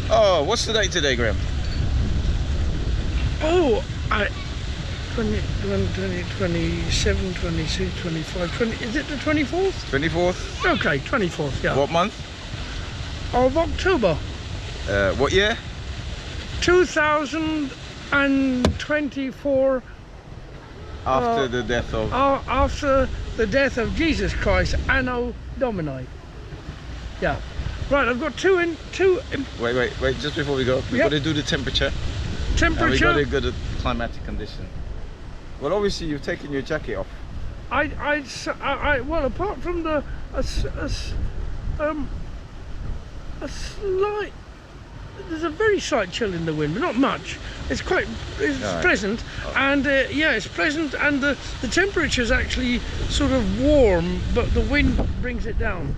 Oh, what's the date today, Graham? Oh, 20, 27, 26, 25, 20, is it the 24th? 24th. Okay, 24th, yeah. What month? Of October. What year? 2024. After the death of... After the death of Jesus Christ, Anno Domini. Yeah. Right, I've got two. Wait, just before we go, we've got to do the temperature. And we've got to go to climatic condition. Well, obviously you've taken your jacket off. Well, apart from the a slight, there's a very slight chill in the wind, but not much. It's quite, it's right. pleasant, and yeah, it's pleasant, and the temperature is actually sort of warm, but the wind brings it down.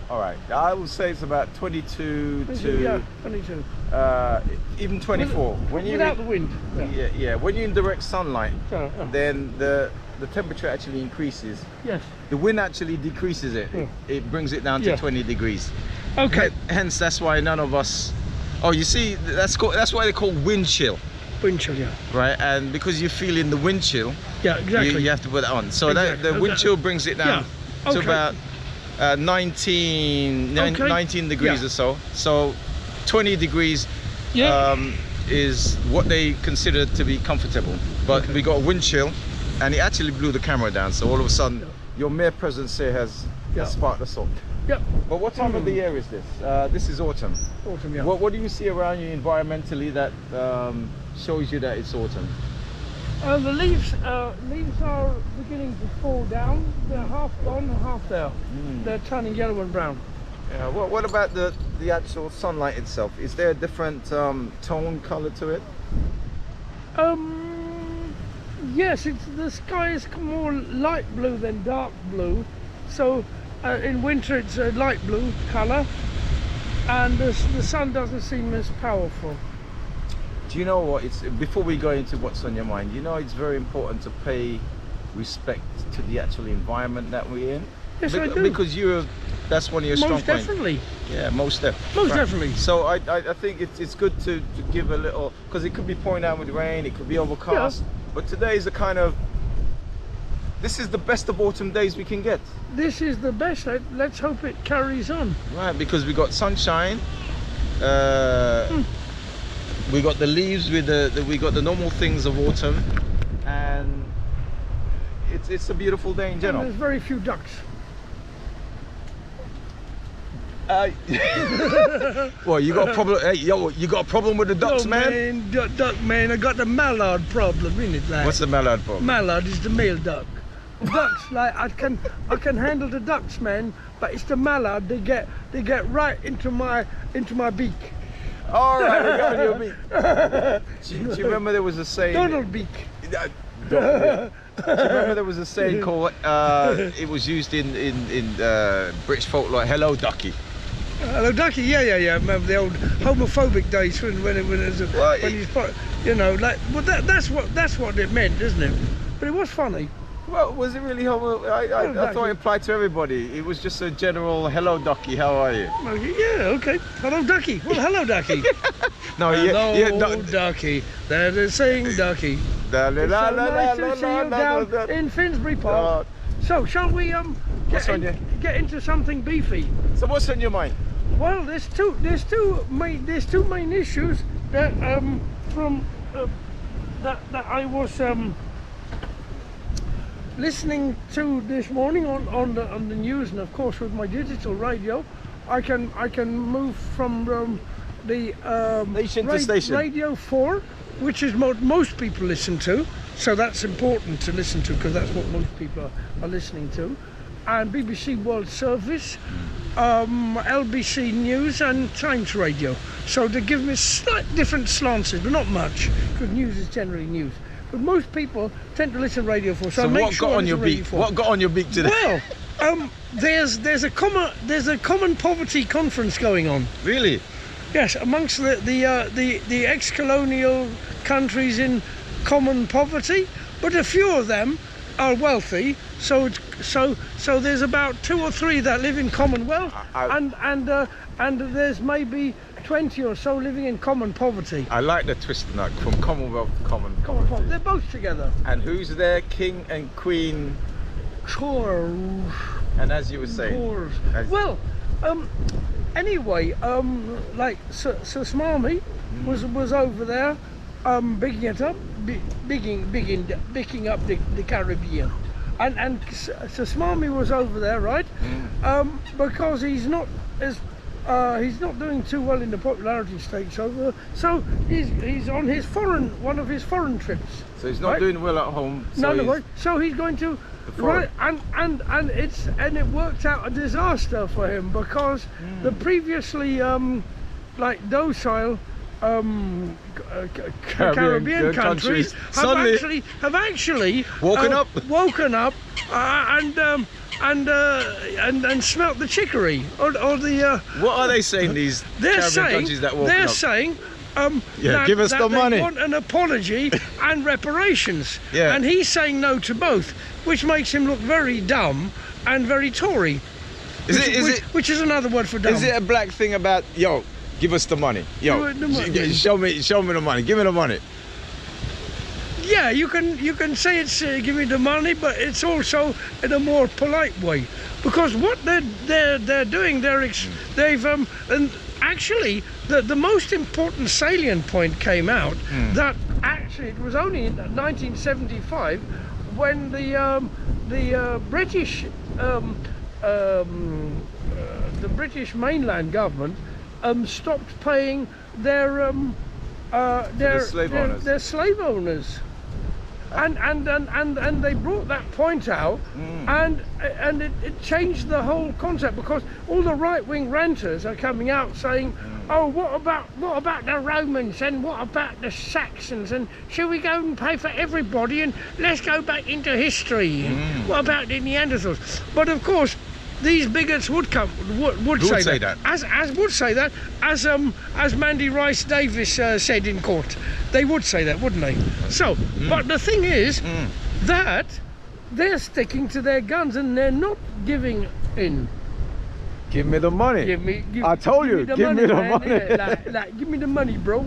All right, I would say it's about 22 to... Yeah, 22. Even 24. When you without the wind. Yeah. When you're in direct sunlight, Oh. then the temperature actually increases. Yes. The wind actually decreases it. Yeah. It brings it down to Yeah. 20 degrees. Okay. Hence, that's why none of us... Oh, you see, that's why they call wind chill, Wind chill, yeah. right? And because you're feeling the wind chill, Yeah, exactly. you have to put it on. So Exactly. the wind chill brings it down Yeah. to Okay. about 19 degrees Yeah. or so. So 20 degrees Yeah. is what they consider to be comfortable. But we got a wind chill, and it actually blew the camera down. So all of a sudden, your mere presence here has sparked us up. Yep. But what time of the year is this? This is autumn. Autumn, yeah. What do you see around you environmentally that shows you that it's autumn? The leaves are beginning to fall down. They're half gone and half there. They're turning yellow and brown. Yeah. What about the actual sunlight itself? Is there a different tone color to it? Yes, the sky is more light blue than dark blue. So in winter it's a light blue color, and the sun doesn't seem as powerful. Do you know what? It's before we go into what's on your mind. You know, it's very important to pay respect to the actual environment that we're in. Yes, I do. Because that's one of your strong points. Most definitely. Yeah, most definitely. Most definitely. So I think it's good to give a little, because it could be pouring down with rain, it could be overcast. But today is a kind of, this is the best of autumn days we can get. This is the best. Let's hope it carries on. Right, because we got sunshine. We got the leaves with we got the normal things of autumn, and it's a beautiful day in general. And there's very few ducks. Well, you got a problem? Hey, yo, you got a problem with the ducks, man? Duck man, I got the mallard problem, innit? Like, What's the mallard problem? Mallard is the male duck. Ducks, like I can handle the ducks, man, but it's the mallard. They get right into my beak. All right, we got your beak. Do you remember there was a saying? Donald beak. Do you remember there was a saying called? It was used in British folklore. Hello, ducky. Hello, ducky. Yeah. Remember the old homophobic days when he's, you know, like. Well, that's what it meant, isn't it? But it was funny. Well, was it really homo? I thought it applied to everybody. It was just a general hello, ducky. How are you? Yeah, okay. Hello, ducky. Well, hello, ducky. No, hello, ducky. They're saying ducky. It's so nice to see you down in Finsbury Park. So, shall we get into something beefy? So, what's on your mind? Well, there's two main issues that that I was listening to this morning on the news, and of course with my digital radio, I can move from the Nation to station. Radio 4, which is what most people listen to. So that's important to listen to because that's what most people are listening to, and BBC World Service, LBC News and Times Radio. So they give me slight different slants, but not much, because news is generally news. But most people tend to listen to radio 4. So I make what sure got I on your listen to Radio beak? 4. What got on your beak today? Well, there's a common poverty conference going on. Really? Yes, amongst the ex-colonial countries in common poverty, but a few of them are wealthy. So there's about 2 or 3 that live in Commonwealth, and there's maybe 20 or so living in common poverty. I like the twist in that, from Commonwealth to common poverty. They're both together. And who's there? King and Queen. Charles. And as you were saying, Well, anyway, like Sir Smarmy was over there, bigging it up, bigging up the Caribbean, and Sir Smarmy was over there, right? Because he's not doing too well in the popularity stakes over, so he's on his one of his foreign trips. So he's not doing well at home. So he's going to. Right, and it worked out a disaster for him, because the previously like docile Caribbean countries have actually woken up and smelt the chicory or the. What are they saying? These Caribbean countries that woken up? They're saying. Give us the money. They want an apology and reparations. Yeah. And he's saying no to both, which makes him look very dumb and very Tory. Which is another word for dumb. Is it a black thing about, yo, give us the money? Yo, show me the money. Give me the money. Yeah, you can say it's give me the money, but it's also in a more polite way, because what they're doing, they've and actually the most important salient point came out that actually it was only in 1975 when the British mainland government stopped paying their slave owners. And they brought that point out, and it changed the whole concept, because all the right-wing ranters are coming out saying, oh, what about the Romans, and what about the Saxons, and should we go and pay for everybody, and let's go back into history, and what about the Neanderthals? But of course these bigots would say that. As Mandy Rice Davis said in court, they would say that, wouldn't they? So, but the thing is that they're sticking to their guns and they're not giving in. Give me the money. I told you, give me the money. Like, give me the money, bro.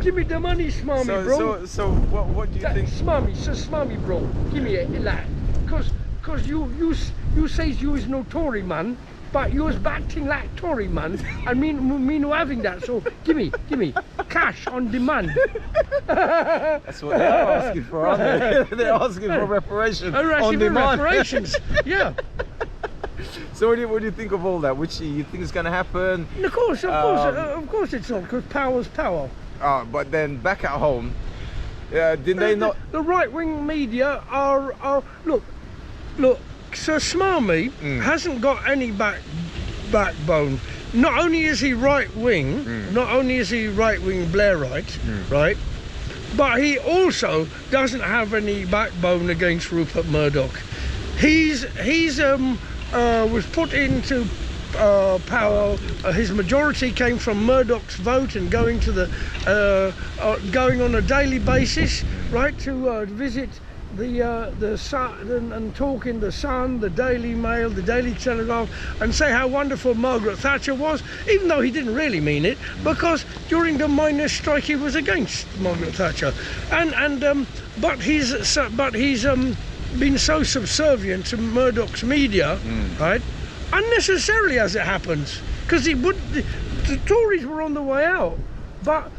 Give me the money, Smarmy, bro. So what do you think? Smarmy, bro. Give me it, like, because you say you is no Tory man, but you was acting like Tory man, and me no having that. So give me cash on demand. That's what they're asking for, aren't they? They're asking for reparations on demand. Reparations, yeah. So what do you think of all that? Which you think is going to happen? Of course it's not, because power's power. But then back at home, did they not? The right-wing media are look. Sir Smarmy hasn't got any backbone. Not only is he right-wing, Blairite, right, but he also doesn't have any backbone against Rupert Murdoch. He's was put into power. His majority came from Murdoch's vote and going on a daily basis, right, to visit the Sun and talk in the Sun, the Daily Mail, the Daily Telegraph, and say how wonderful Margaret Thatcher was, even though he didn't really mean it, because during the miners' strike he was against Margaret Thatcher, but he's been so subservient to Murdoch's media, right? Unnecessarily, as it happens, because the Tories were on the way out, but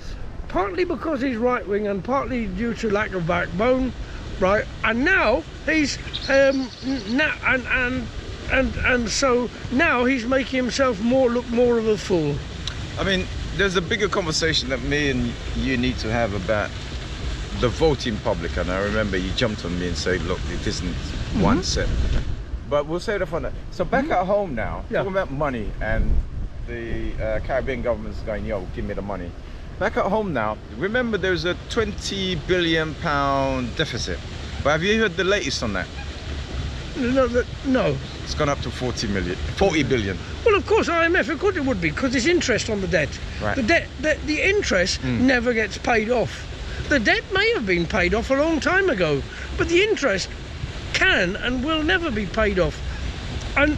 partly because he's right-wing and partly due to lack of backbone, right? And now he's so now he's making himself look more of a fool. I mean, there's a bigger conversation that me and you need to have about the voting public, and I remember you jumped on me and said, look, it isn't one set. But we'll say that for that. So back at home now, Yeah. talking about money and the Caribbean government's going, yo, give me the money. Back at home now, remember there's a 20 billion pound deficit. But have you heard the latest on that? No. It's gone up to 40 billion. Well, of course, IMF, of course it would be, because there's interest on the debt. Right. The interest never gets paid off. The debt may have been paid off a long time ago, but the interest can and will never be paid off. And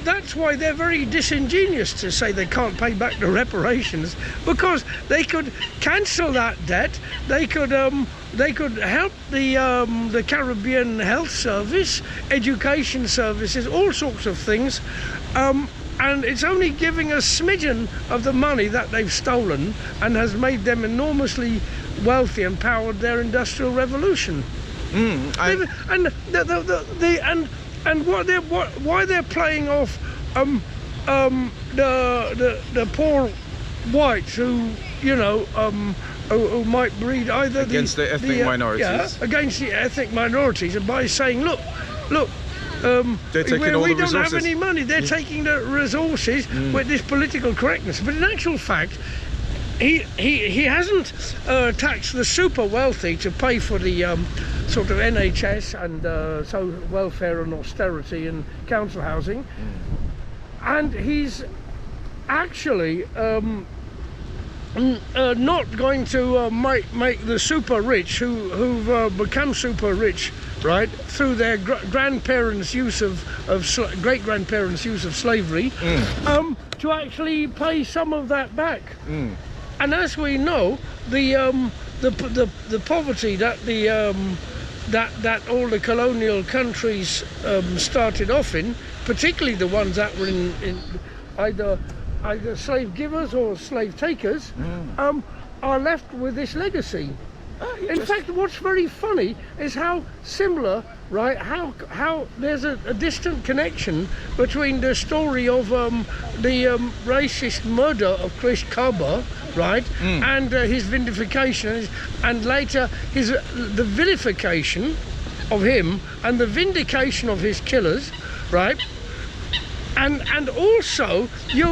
that's why they're very disingenuous to say they can't pay back the reparations, because they could cancel that debt. They could help the Caribbean Health Service, education services, all sorts of things. And it's only giving a smidgen of the money that they've stolen and has made them enormously wealthy and powered their industrial revolution. Why they're playing off the poor whites who might breed either against the ethnic minorities. Against the ethnic minorities, and by saying, look, they're taking all we the don't have resources. any money. They're taking the resources with this political correctness. But in actual fact, he hasn't taxed the super wealthy to pay for the sort of NHS and social welfare and austerity and council housing, and he's actually not going to make the super rich who've become super rich, right, through their grandparents' use of great grandparents' use of slavery, to actually pay some of that back. And as we know, the poverty that that all the colonial countries started off in, particularly the ones that were in either slave givers or slave takers, are left with this legacy. In fact, what's very funny is how similar, right, how there's a distant connection between the story of the racist murder of Chris Kaba, right, and his vindication, and later the vilification of him and the vindication of his killers, right. And also, we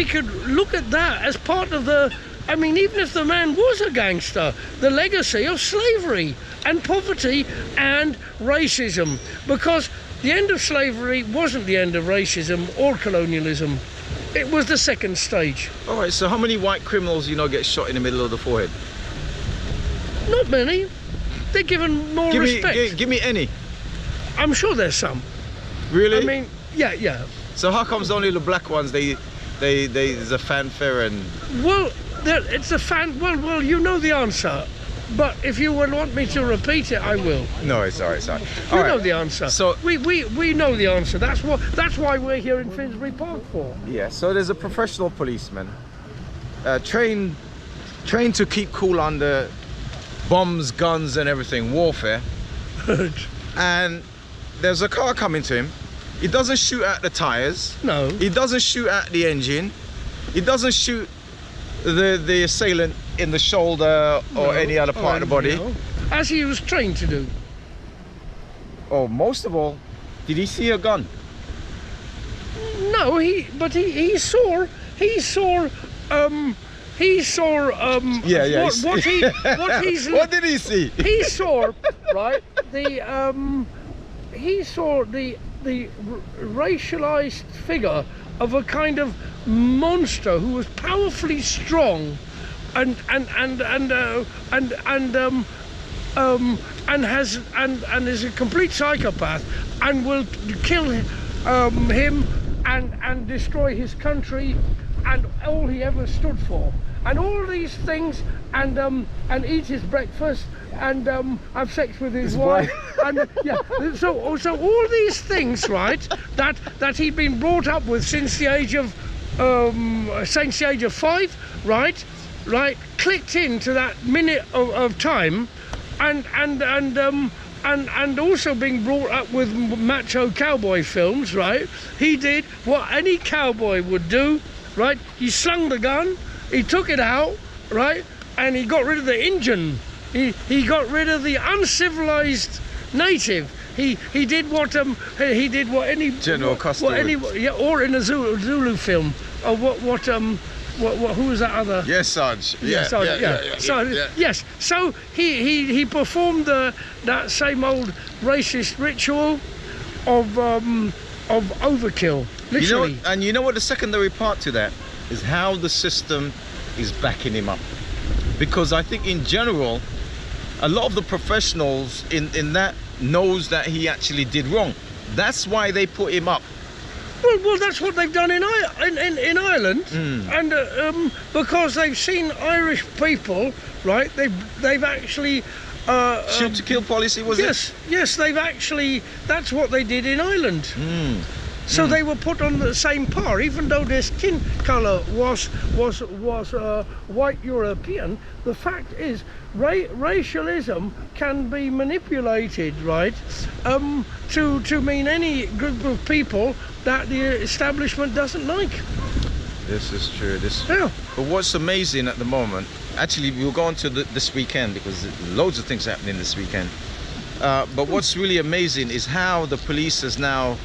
could look at that as part of the. I mean, even if the man was a gangster, the legacy of slavery and poverty and racism, because the end of slavery wasn't the end of racism or colonialism. It was the second stage. All right. So how many white criminals get shot in the middle of the forehead? Not many. They're given more respect. Give me any. I'm sure there's some. Really? I mean, yeah. So how comes only the black ones? There's a fanfare and. Well, it's a fan. Well, you know the answer, but if you would want me to repeat it, I will. No, it's all right. You know the answer. So we know the answer. That's why we're here in Finsbury Park for. Yeah. So there's a professional policeman, trained to keep cool under bombs, guns, and everything, warfare. And there's a car coming to him. He doesn't shoot at the tires. No. He doesn't shoot at the engine. He doesn't shoot the assailant in the shoulder or any other part of the body. No. As he was trained to do. Oh, most of all, did he see a gun? No, he saw Yeah. What did he see? He saw, right, he saw the racialized figure of a kind of monster who was powerfully strong and is a complete psychopath and will kill him and destroy his country and all he ever stood for. And all these things, and eat his breakfast, and have sex with his wife, and yeah. So all these things, right? That he'd been brought up with since the age of 5, right? Clicked into that minute of time, and also being brought up with macho cowboy films, right? He did what any cowboy would do, right? He slung the gun. He took it out, right, and he got rid of the Injun. He got rid of the uncivilized native he did what any General Custer what any would. yeah, or in a Zulu film, or who was that other? Yes, Sarge. Sergeant, yes. So he performed that same old racist ritual of overkill, literally. And you know what the secondary part to that is, how the system is backing him up. Because I think in general, a lot of the professionals in that knows that he actually did wrong. That's why they put him up. Well, that's what they've done in Ireland, and because they've seen Irish people, right? They've actually Shoot to kill policy, was it? Yes, they've actually. That's what they did in Ireland. So they were put on the same par, even though their skin colour was white European. The fact is, racialism can be manipulated, right, to mean any group of people that the establishment doesn't like. This is true. Yeah. But what's amazing at the moment, actually, we'll go on to this weekend because loads of things happening this weekend. But what's really amazing is how the police has now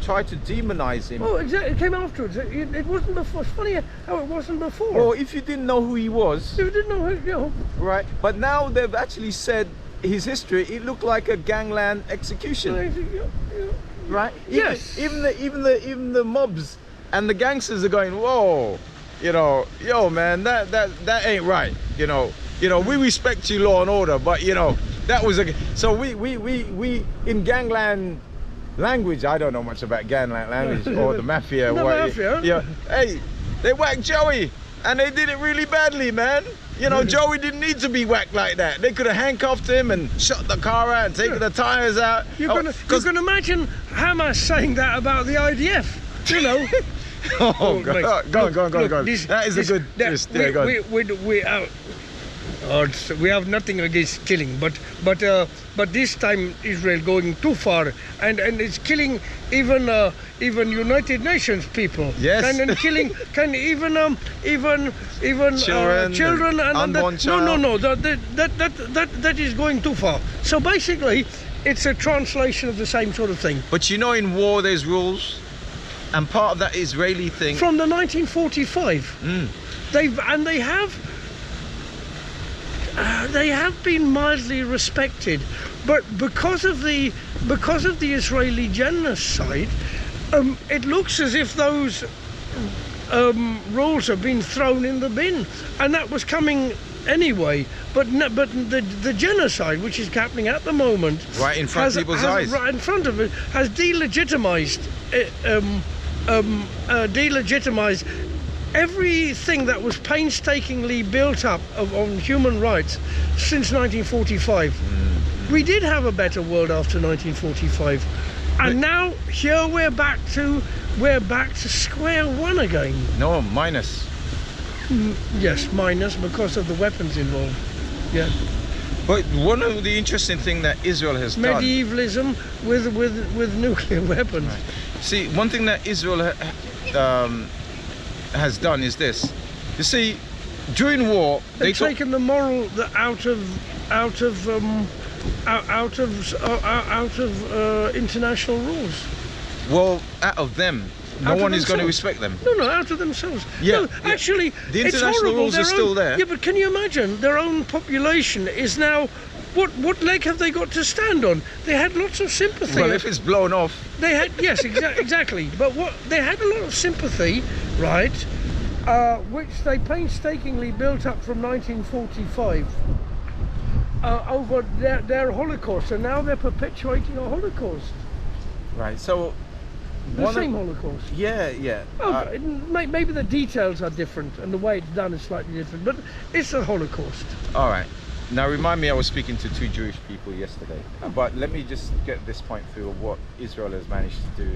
tried to demonize him. Oh, exactly. It came afterwards. It wasn't before. It's funny how it wasn't before. Well, if you didn't know who he was, You didn't know, right? But now they've actually said his history. It looked like a gangland execution, right? Yes. Even the mobs and the gangsters are going, whoa, yo man, that ain't right. We respect you, law and order, but that was so we in gangland language. I don't know much about gangland language or the mafia. The mafia. Yeah. Hey, they whacked Joey, and they did it really badly, man. Joey didn't need to be whacked like that. They could have handcuffed him and shut the car out and taken the tires out. You can imagine Hamas saying that about the IDF. Oh, mate, go on. This, That is a good twist. Yeah, go on. We have nothing against killing, but this time Israel going too far, and it's killing even United Nations people. Yes. And killing even children and unborn child. No. That is going too far. So basically, it's a translation of the same sort of thing. But in war there's rules, and part of that Israeli thing From the 1945, they have been mildly respected, but because of the Israeli genocide, it looks as if those rules have been thrown in the bin, and that was coming anyway. But the genocide, which is happening at the moment, right in front of people's eyes, right in front of it, has delegitimized everything that was painstakingly built up on human rights since 1945. We did have a better world after 1945, and now here we're back to square one again. No, minus. Yes, minus because of the weapons involved. Yeah. But one of the interesting thing that Israel has done, Medievalism with nuclear weapons. Right. See, one thing that Israel has done is this. You see, during war, They've taken the moral out of international rules. Well, out of them, no one is going to respect them. No, out of themselves. Yeah, No, actually, the it's international horrible. rules are still there. Yeah, but can you imagine their own population is now? What leg have they got to stand on? They had lots of sympathy. Well, if it's blown off, They had, yes, exactly. But they had a lot of sympathy, right? Which they painstakingly built up from 1945 over their Holocaust, and now they're perpetuating a Holocaust. right? So, The same Holocaust. Yeah. Oh, maybe the details are different and the way it's done is slightly different, but it's a Holocaust. All right. Now remind me, I was speaking to 2 Jewish people yesterday, but let me just get this point through of what Israel has managed to do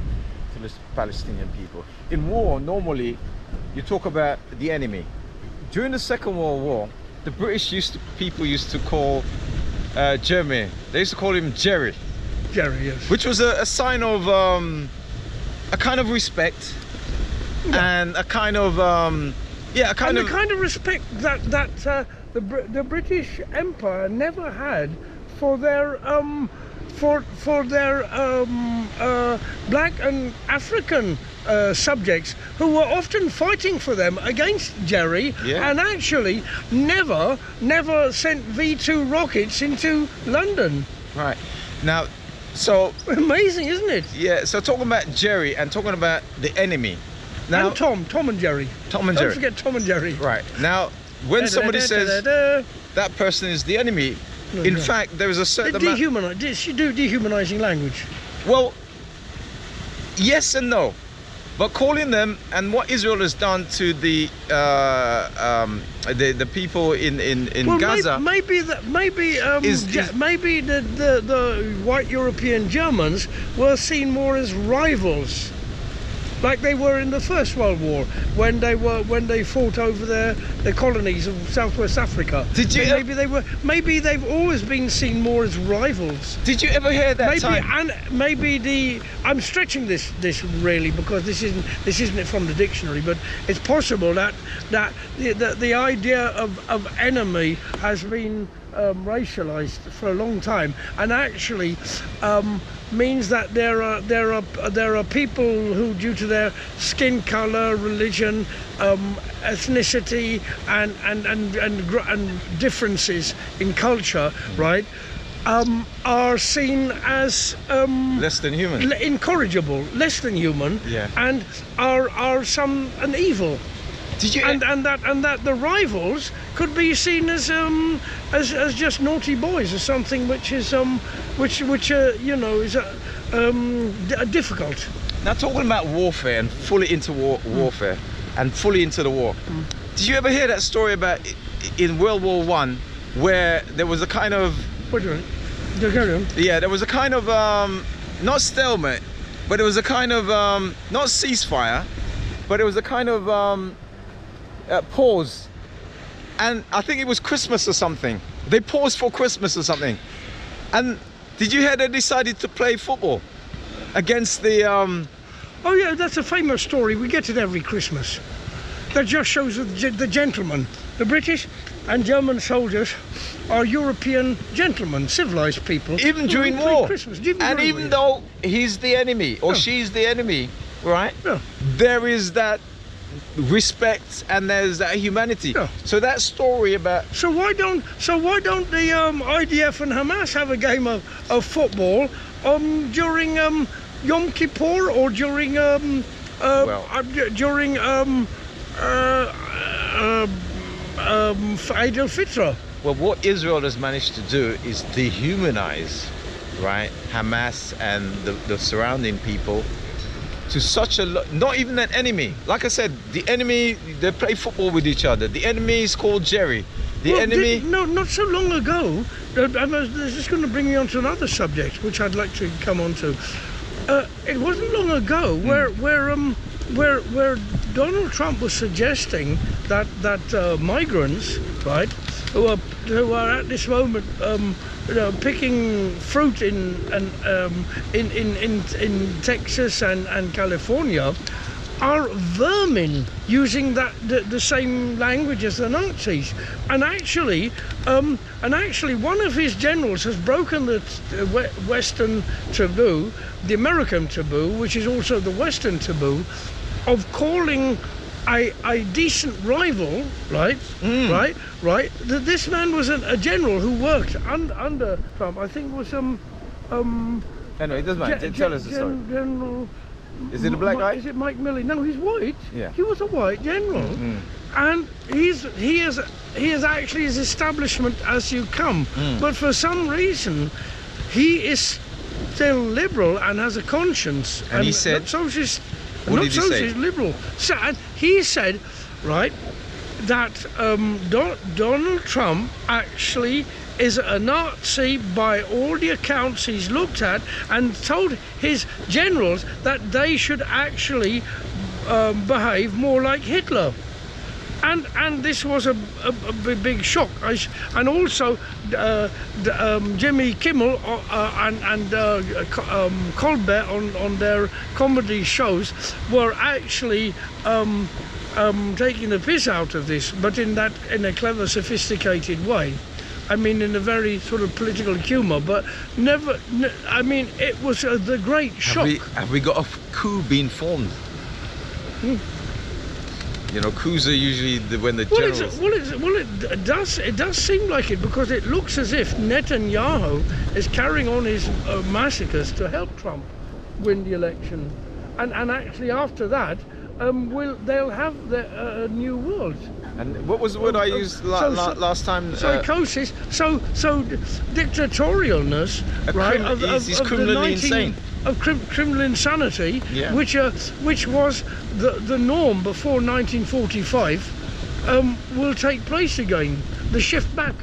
to the Palestinian people. In war, normally you talk about the enemy. During the Second World War, the British people used to call Jeremy. They used to call him Jerry, Yes. which was a sign of a kind of respect and a kind of the kind of respect that the British Empire never had for their for their black and African subjects who were often fighting for them against Jerry, Yeah. and actually never sent V2 rockets into London. Right. Now, so Amazing, isn't it? yeah, so talking about Jerry and talking about the enemy. Now, And Tom and Jerry. Tom and Don't Jerry. forget Tom and Jerry. Right. Now, when somebody says that person is the enemy, in no. fact, there is a They certain amount. did she do dehumanizing language? Well, yes and no, but calling them and what Israel has done to the people in Well, Gaza. maybe the white European Germans were seen more as rivals, like they were in the First World War when they fought over their colonies of Southwest Africa. Did you- Maybe they've always been seen more as rivals. Did you ever hear that Maybe time? and maybe I'm stretching this really because this isn't it from the dictionary, but it's possible that the idea of enemy has been racialized for a long time, and actually means that there are people who, due to their skin color, religion, ethnicity, and differences in culture, right, are seen as Less than human. incorrigible, less than human, Yeah. and are an evil. Did you? And that the rivals could be seen as just naughty boys, or something which is you know, is difficult. Now talking about warfare and fully into warfare and fully into the war. Did you ever hear that story about in World War One, where there was a kind of Wait a minute. Go carry on. yeah, there was a kind of not stalemate, but it was a kind of not ceasefire, but it was a kind of pause, and I think it was Christmas or something. They paused for Christmas or something. And did you hear they decided to play football against the Oh yeah, that's a famous story. We get it every Christmas. That just shows that the gentlemen, the British and German soldiers, are European gentlemen, civilized people. even who during play war, Christmas. and even though he's the enemy or Yeah. she's the enemy, right? Yeah. There is that respect and there's that humanity. Yeah. So that story about So why don't the IDF and Hamas have a game of football during Yom Kippur or during during Eid al-Fitr? well, what Israel has managed to do is dehumanize, right, Hamas and the surrounding people to such a not even an enemy. Like I said, the enemy, they play football with each other. The enemy is called Jerry. The Well, enemy. no, not so long ago. This is going to bring me on to another subject, which I'd like to come on to. It wasn't long ago where Donald Trump was suggesting that migrants, right, who are at this moment picking fruit in Texas and California, are vermin, using the same language as the Nazis, and actually one of his generals has broken the Western taboo, the American taboo, which is also the Western taboo, of calling a decent rival, right? This man was a general who worked under Trump. I think it was Anyway, it doesn't matter. Tell us the story. General. Is it a black guy? Is it Mike Milley? No, he's white. Yeah. He was a white general, and he is actually as establishment as you come. But for some reason, he is still liberal and has a conscience. And he said- not socialist. What not did he say? socialist, liberal. So, and he said, right, that Donald Trump actually is a Nazi by all the accounts he's looked at, and told his generals that they should actually behave more like Hitler. And this was a big shock. And also Jimmy Kimmel and Colbert on their comedy shows were actually taking the piss out of this, but in a clever, sophisticated way. I mean, in a very sort of political humour, but never. I mean, it was the great shock. Have we got a coup being formed? You know, coups are usually when the generals... It does seem like it, because it looks as if Netanyahu is carrying on his massacres to help Trump win the election, and actually after that, they'll have a new world. And what was the word I used last time? Psychosis. So dictatorialness, right? He's criminally insane. Of criminal insanity, yeah. which was the norm before 1945, will take place again. The shift back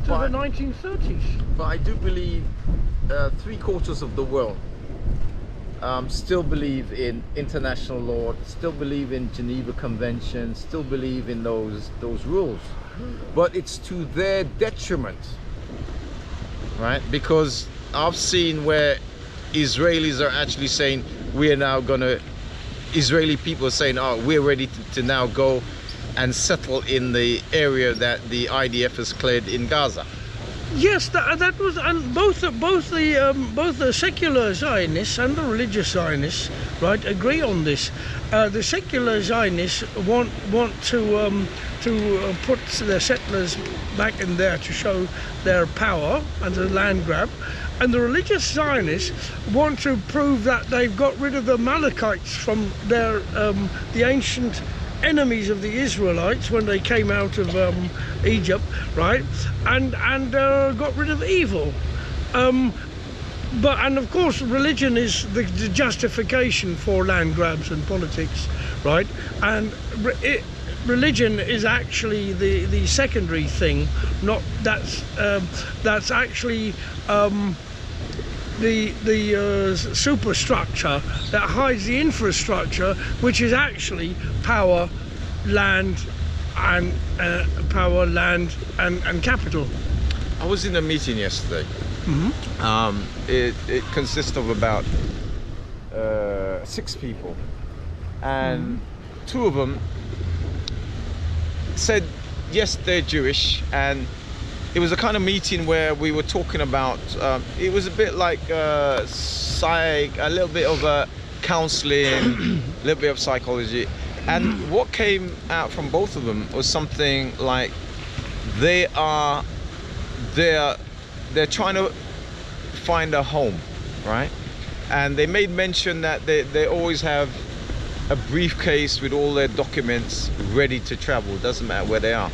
to the 1930s. But I do believe 3/4 of the world still believe in international law, still believe in Geneva Convention, still believe in those rules. But it's to their detriment, right? Because I've seen where Israelis are actually saying Israeli people are saying, oh, we're ready to now go and settle in the area that the IDF has cleared in Gaza. Yes, that was, and both the secular Zionists and the religious Zionists, right, agree on this. The secular Zionists want to put their settlers back in there to show their power and the land grab, and the religious Zionists want to prove that they've got rid of the Amalekites from their the ancient enemies of the Israelites when they came out of Egypt, right, and got rid of evil. But of course, religion is the justification for land grabs and politics, right? And religion is actually the secondary thing. Not that's actually the superstructure that hides the infrastructure, which is actually power, land, and capital. I was in a meeting yesterday. Mm-hmm. It consists of about 6 people, and 2 of them said yes, they're Jewish, and it was a kind of meeting where we were talking about, it was a bit like a little bit of counseling, a little bit of psychology. And what came out from both of them was something like they're trying to find a home, right? And they made mention that they always have a briefcase with all their documents ready to travel. It doesn't matter where they are.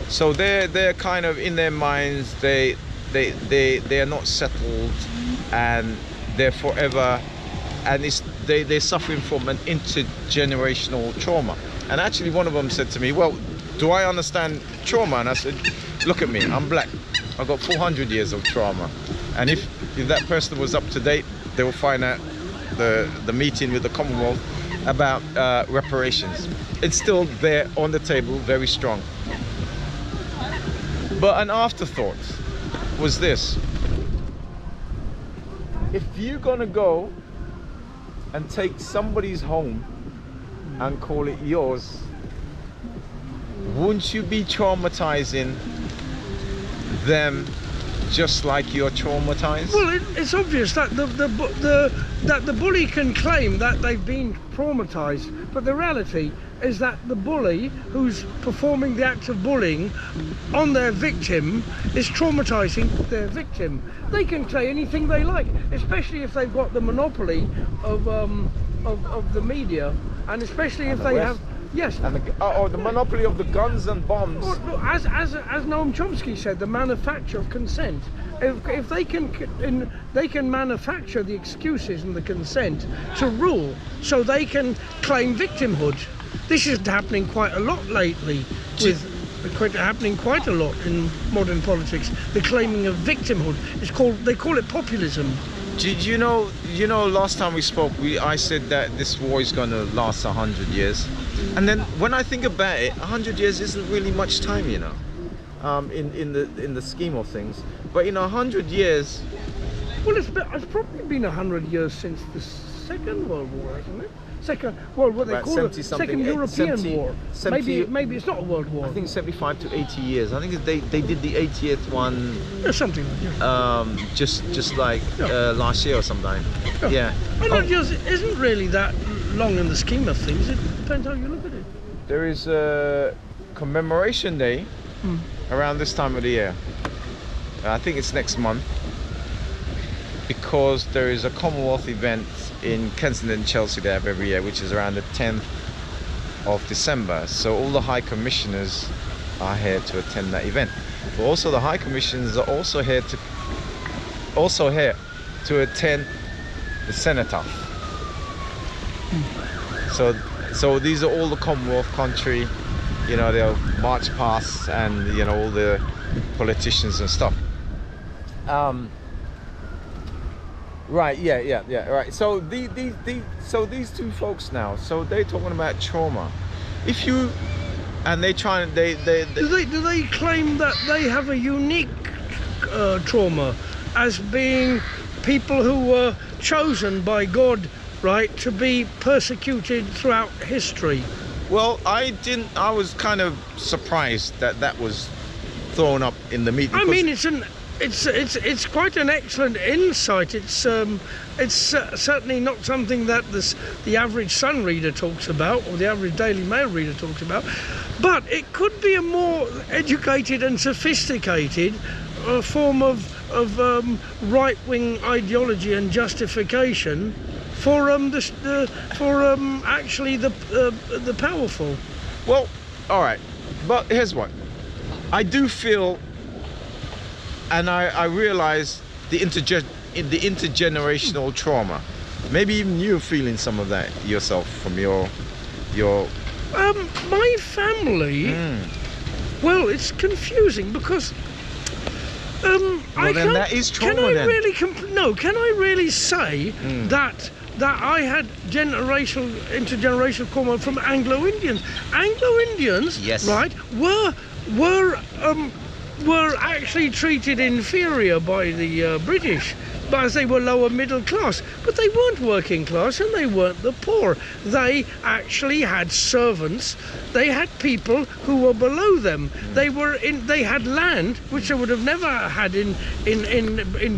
So they're kind of in their minds, they are not settled, and they're forever, and they're suffering from an intergenerational trauma. And actually one of them said to me, well, do I understand trauma? And I said, look at me, I'm black, I've got 400 years of trauma. And if that person was up to date, they will find out the meeting with the Commonwealth about reparations. It's still there on the table, very strong. But an afterthought was this: if you're gonna go and take somebody's home and call it yours, wouldn't you be traumatizing them just like you're traumatized? Well, it's obvious that the bully can claim that they've been traumatized, but the reality is that the bully who's performing the act of bullying on their victim is traumatizing their victim. They can say anything they like, especially if they've got the monopoly of the media, and especially if they have. Yes. And the monopoly of the guns and bombs. Well, as Noam Chomsky said, the manufacture of consent. If they can manufacture the excuses and the consent to rule, so they can claim victimhood. This is happening quite a lot lately. Happening quite a lot in modern politics. The claiming of victimhood they call it populism. Did you know? Last time we spoke, I said that this war is going to last 100 years. And then when I think about it, 100 years isn't really much time, you know, in the scheme of things. But in 100 years, well, it's probably been 100 years since Second World War, isn't it? Second, well, what they About call it, 70 something, Second European 70 War. 70 Maybe it's not a world war. I think 75 to 80 years. I think they did the 80th one Yeah, something like that. just like Yeah. last year or something. Yeah. And it just isn't really that long in the scheme of things. It depends how you look at it. There is a commemoration day around this time of the year. I think it's next month, because there is a Commonwealth event in Kensington, Chelsea they have every year, which is around the 10th of December. So all the High Commissioners are here to attend that event. But also the High Commissioners are also here to attend the Cenotaph. So these are all the Commonwealth country, you know, they'll march past, and you know, all the politicians and stuff. Right, yeah, right. So these two folks now, so they're talking about trauma. If you, and they Do they claim that they have a unique trauma as being people who were chosen by God, right, to be persecuted throughout history? well, I was kind of surprised that was thrown up in the meeting. I mean, it's quite an excellent insight. It's certainly not something that the average Sun reader talks about, or the average Daily Mail reader talks about, but it could be a more educated and sophisticated form of right-wing ideology and justification for actually the powerful. Well, all right, but here's what I do feel, and I realize the intergenerational trauma. Maybe even you're feeling some of that yourself from your. My family. Well, it's confusing because. Then that is trauma. Can I then. really? Can I really say that I had intergenerational trauma from Anglo-Indians? Anglo-Indians, Yes. right, were actually treated inferior by the British, but as they were lower middle class. But they weren't working class, and they weren't the poor. They actually had servants. They had people who were below them. They had land which they would have never had in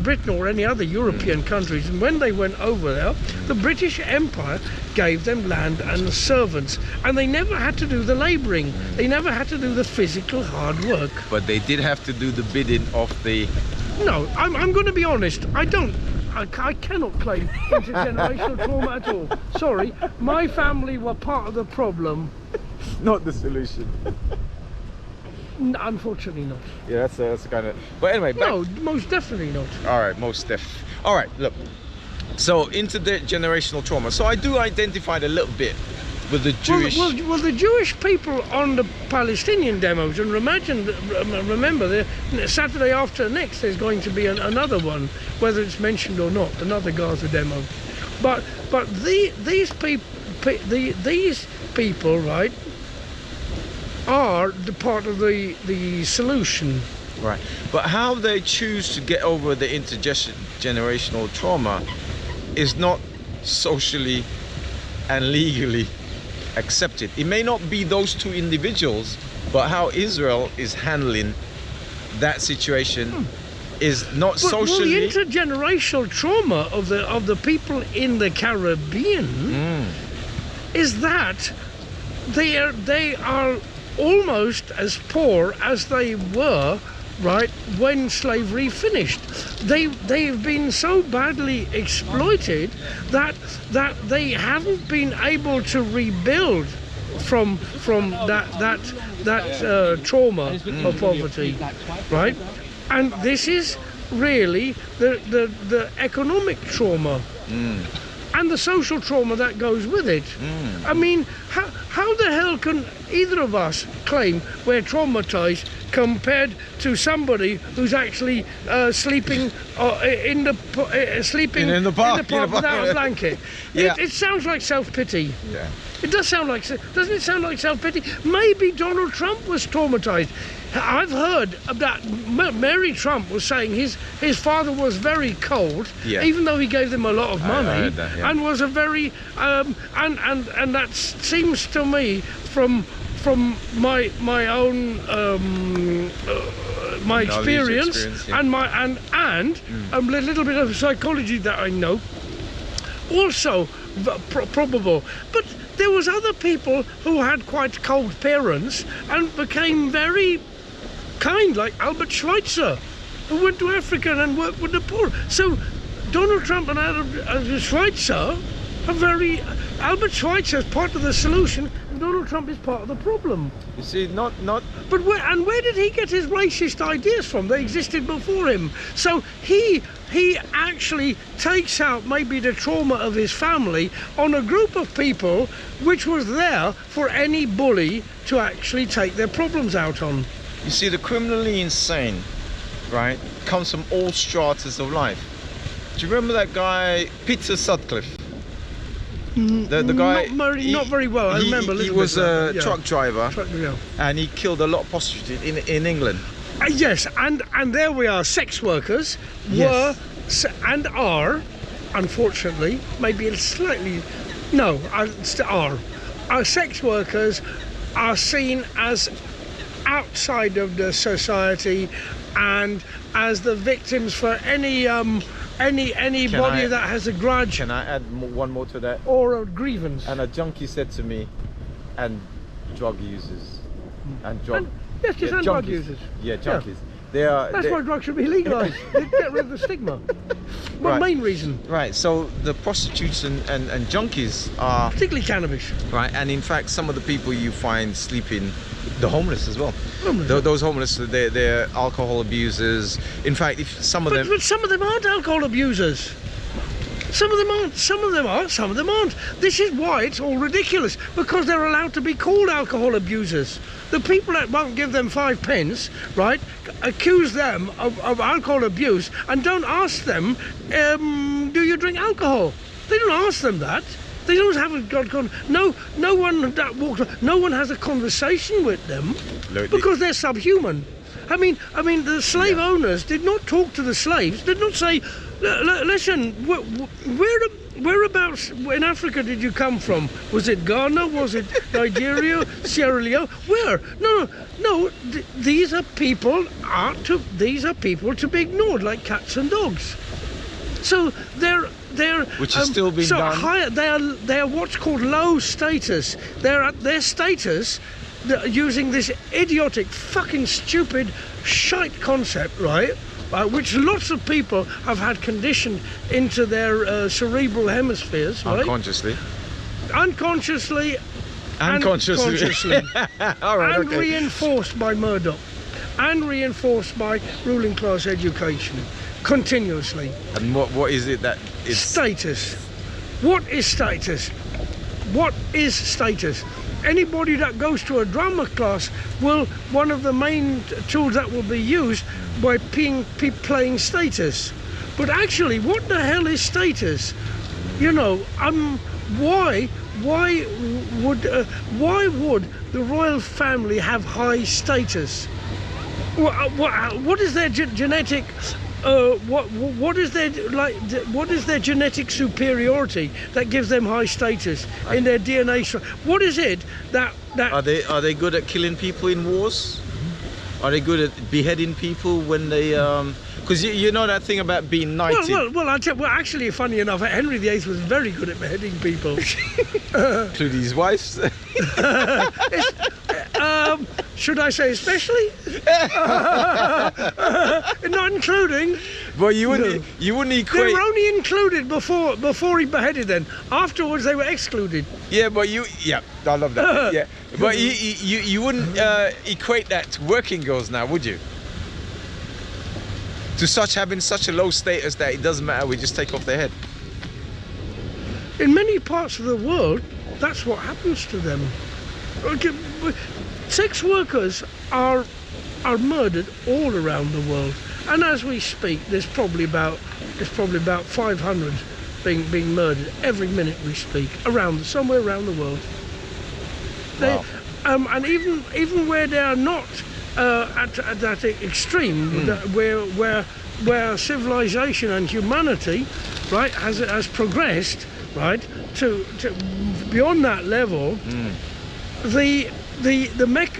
Britain or any other European countries. And when they went over there, the British Empire gave them land and servants, and they never had to do the labouring. They never had to do the physical hard work. But they did have to do the bidding of the. No, I'm going to be honest. I cannot claim intergenerational trauma at all. Sorry, my family were part of the problem. Not the solution. Unfortunately not. Yeah, that's a kind of. But anyway, back. No, most definitely not. All right, most def. All right, look. So intergenerational trauma. So I do identify a little bit with the Jewish. Well, the Jewish people on the Palestinian demos, and remember, the Saturday after next there's going to be another one, whether it's mentioned or not, another Gaza demo. But these people, right, are the part of the solution. Right, but how they choose to get over the intergenerational trauma is not socially and legally accepted. It may not be those two individuals, but how Israel is handling that situation is not socially. Well, the intergenerational trauma of the people in the Caribbean is that they are almost as poor as they were, right, when slavery finished. They've been so badly exploited that they haven't been able to rebuild from that trauma of poverty, right? And this is really the economic trauma. And the social trauma that goes with it. I mean, how the hell can either of us claim we're traumatized compared to somebody who's actually sleeping in the park without a blanket. Yeah. It sounds like self-pity. Yeah. It does sound like, doesn't it sound like self-pity? Maybe Donald Trump was traumatized. I've heard that Mary Trump was saying his father was very cold, even though he gave them a lot of money, I heard that, yeah. and was a very and that seems to me from my own my experience yeah. and a little bit of psychology that I know, also probable. But there was other people who had quite cold parents and became very kind, like Albert Schweitzer, who went to Africa and worked with the poor. So Donald Trump and Albert Schweitzer are very... Albert Schweitzer is part of the solution and Donald Trump is part of the problem. You see, not. But where did he get his racist ideas from? They existed before him. So he actually takes out maybe the trauma of his family on a group of people which was there for any bully to actually take their problems out on. You see, the criminally insane, right, comes from all stratas of life. Do you remember that guy, Peter Sutcliffe? The guy... Not very well, I remember. He was a truck driver, Yeah. and he killed a lot of prostitutes in England. Yes, and there we are. Sex workers were and are, unfortunately, maybe slightly... No, are. Our sex workers are seen as outside of the society and as the victims for anybody that has a grudge. Can I add one more to that? Or a grievance. And a junkie said to me, and drug users, and drug drug users. Yeah, junkies. Yeah. That's why drugs should be legalised. They get rid of the stigma. Well, main reason. Right. So the prostitutes and junkies are particularly cannabis. Right, and in fact, some of the people you find sleeping, the homeless as well. Those homeless, they're alcohol abusers. In fact, if some of them... But some of them aren't alcohol abusers. Some of them aren't, some of them are, some of them aren't. This is why it's all ridiculous, because they're allowed to be called alcohol abusers. The people that won't give them 5 pence, right, accuse them of alcohol abuse and don't ask them, do you drink alcohol? They don't ask them that. They don't have a no one that walks. No one has a conversation with them because they're subhuman. I mean, the slave owners did not talk to the slaves. Did not say, listen, whereabouts in Africa did you come from? Was it Ghana? Was it Nigeria? Sierra Leone? Where? No. These are people to be ignored like cats and dogs. So they're which is still being done. Higher, they are what's called low status. They're at their status using this idiotic, fucking stupid, shite concept, right? Which lots of people have had conditioned into their cerebral hemispheres, right? Unconsciously. Unconsciously. All right, and reinforced by Murdoch, and reinforced by ruling class education. Continuously. And what is it that is status? What is status? What is status? Anybody that goes to a drama class one of the main tools that will be used by playing status. But actually, what the hell is status? You know, why would the royal family have high status? What is their genetic? What is their genetic superiority that gives them high status in their DNA? What is it that are they good at killing people in wars? Are they good at beheading people when they because you know that thing about being knighted? Well, actually, funny enough, Henry VIII was very good at beheading people. Including his wives. Should I say especially? Not including. Well, you wouldn't equate. They were only included before he beheaded them. Afterwards, they were excluded. Yeah, but I love that. Yeah, but you wouldn't equate that to working girls now, would you? To having such a low status that it doesn't matter, we just take off their head. In many parts of the world, that's what happens to them. Okay, sex workers are are murdered all around the world. And as we speak, there's probably about 500 being murdered every minute we speak, somewhere around the world. They, Wow. and even where they are not at that extreme, where civilization and humanity, right, has progressed, right, to beyond that level, the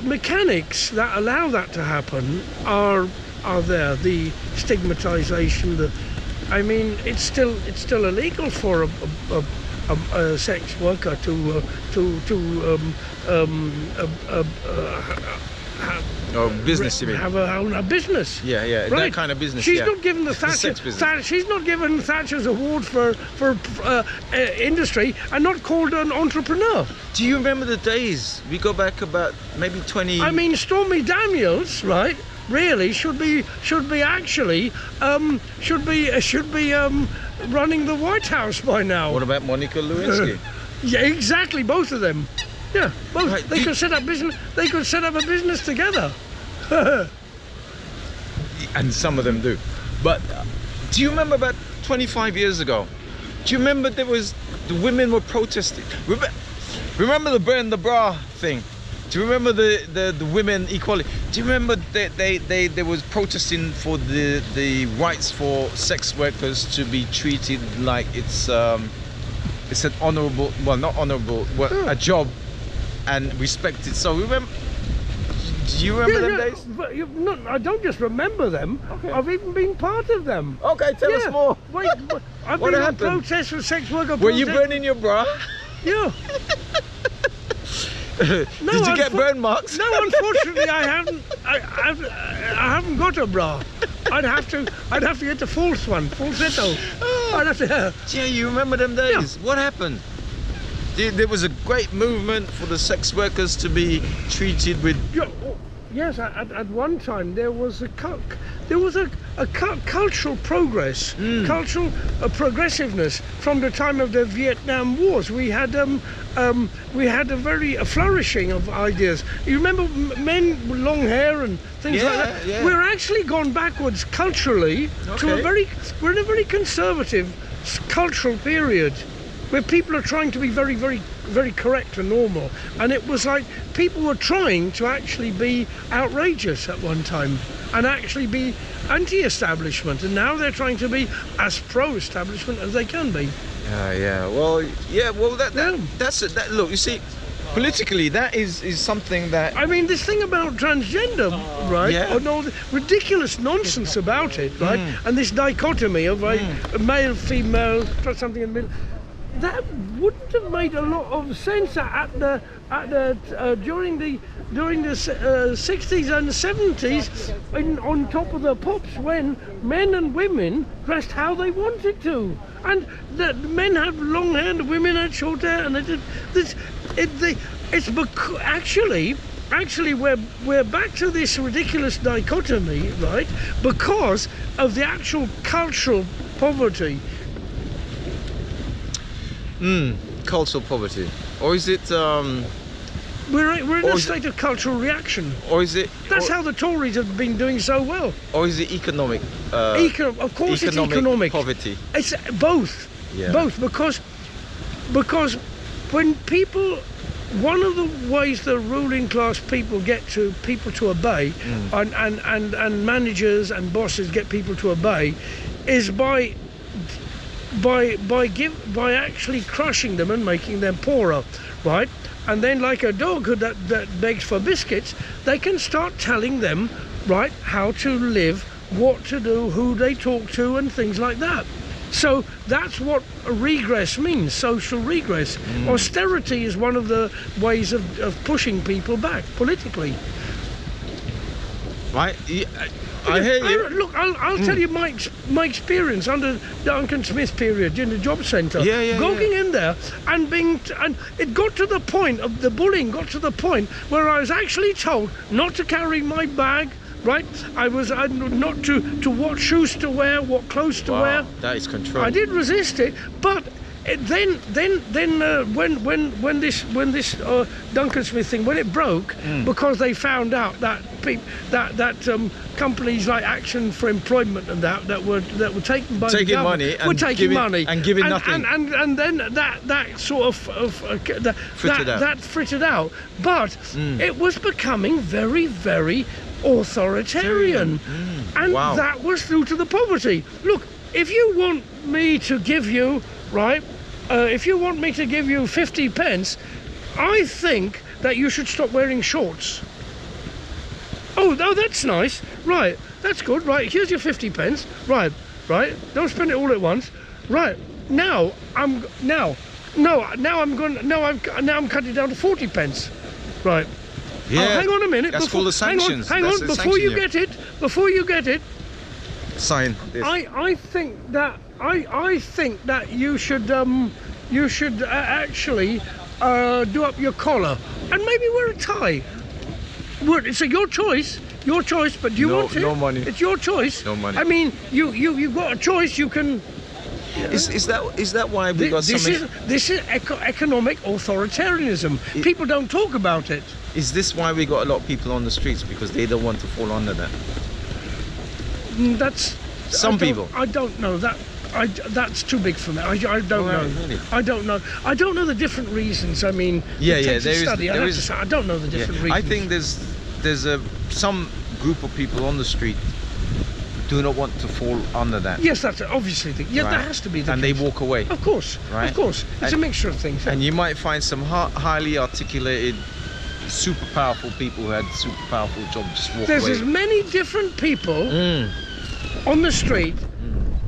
mechanics that allow that to happen are there. The stigmatization, I mean, it's still illegal for a sex worker to business, you mean? have a business. Yeah, Right. that kind of business. She's yeah. not given the Sex Thatcher. business. She's not given Thatcher's award for industry and not called an entrepreneur. Do you remember the days? We go back about maybe 20. I mean, Stormy Daniels, right? Really should be actually running the White House by now. What about Monica Lewinsky? Yeah, exactly. Both of them. Yeah, both. Right, They could set up business. They could set up a business together. And some of them do. But do you remember about 25 years ago? Do you remember the women were protesting? Remember the burn the bra thing? Do you remember the women equality? Do you remember they was protesting for the rights for sex workers to be treated like it's an honourable, well, not honourable, well, a job and respected. So remember. Do you remember them days? But I don't just remember them. Okay. I've even been part of them. Okay, tell us more. Wait, I've What been happened? on protests for sex worker. Were you protest- burning your bra? Yeah. Did you get burn marks? No, unfortunately, I haven't. I haven't got a bra. I'd have to get the false one, falsetto. I'd have to. Yeah, you remember them days? What happened? There was a great movement for the sex workers to be treated with. Yeah, yes, at one time there was a cultural progress, cultural progressiveness from the time of the Vietnam Wars. We had a flourishing of ideas. You remember men with long hair and things like that. Yeah. We're actually gone backwards culturally to we're in a very conservative cultural period, where people are trying to be very, very, very correct and normal. And it was like people were trying to actually be outrageous at one time and actually be anti-establishment, and now they're trying to be as pro-establishment as they can be. Well, that's it. That, look, you see, politically, that is something that. I mean, this thing about transgender, right? Yeah. Oh, no, the ridiculous nonsense about it, right? And this dichotomy of male, female, something in the middle. That wouldn't have made a lot of sense during the 60s and 70s on top of the pops, when men and women dressed how they wanted to, and the men had long hair and the women had short hair, and actually we're back to this ridiculous dichotomy, right? Because of the actual cultural poverty. Cultural poverty, or is it? We're in a state of cultural reaction. Or is it? That's how the Tories have been doing so well. Or is it economic? Of course, it's economic. Poverty. It's both. Yeah. Both, because when people, one of the ways the ruling class people get people to obey, and managers and bosses get people to obey, is by actually crushing them and making them poorer, right? And then, like a dog that begs for biscuits, they can start telling them, right, how to live, what to do, who they talk to, and things like that. So that's what regress means, social regress. Austerity is one of the ways of pushing people back politically. Right. I hear you. Look, I'll tell you my experience under Duncan Smith period in the job centre. Going in there and it got to the point of the bullying. Got to the point where I was actually told not to carry my bag. Right, I was not to what shoes to wear, what clothes to wear. That is control. I did resist it, but when this Duncan Smith thing, when it broke, because they found out that companies like Action for Employment and that were taken by the Taking government, money and were taking giving- money and giving nothing. and then that sort of Frittered out. that frittered out. But it was becoming very, very authoritarian, and Wow. that was due to the poverty. Look, if you want me to give you, right, if you want me to give you 50 pence, I think that you should stop wearing shorts. Oh, that's nice. Right, that's good. Right, here's your 50 pence. Right. Don't spend it all at once. Right. Now I'm cutting down to 40 pence. Right. Yeah. Oh, hang on a minute. That's called the sanctions. Hang That's on. the Before you sanction, get it, Sign this. I think that you should actually do up your collar and maybe wear a tie. It's your choice, but do you want it? No money. It's your choice. No money. I mean, you've got a choice. You can. Is that why we got so many? This is economic authoritarianism. People don't talk about it. Is this why we got a lot of people on the streets, because they don't want to fall under that? That's Some people. I don't know that. That's too big for me. I don't know. Really? I don't know. I don't know the different reasons. I mean, Yeah, it yeah. takes a study. I don't know the different reasons. I think there's some group of people on the street do not want to fall under that. Yes, that's obviously the, yeah. Right. That has to be the and case. they walk away. Of course, Right. of course. It's a mixture of things. And you might find some highly articulated, super powerful people who had super powerful jobs just walk There's away. as many different people on the street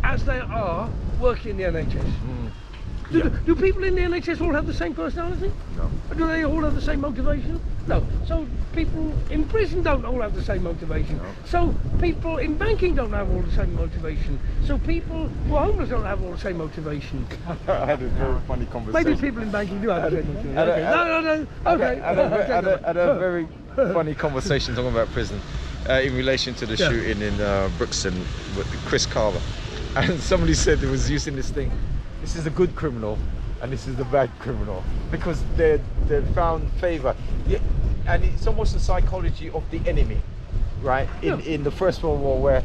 as there are working in the NHS. Do people in the NHS all have the same personality? No. Do they all have the same motivation? No. So people in prison don't all have the same motivation. No. So people in banking don't have all the same motivation. So people who are homeless don't have all the same motivation. I had a very funny conversation. Maybe people in banking do have the same motivation. Had a- Okay. had a- No. Okay. Had a very funny conversation talking about prison in relation to the shooting in Brookston with Chris Carver, and somebody said they was using this thing. This is a good criminal, and this is the bad criminal, because they found favour. Yeah, and it's almost the psychology of the enemy, right? In the First World War, where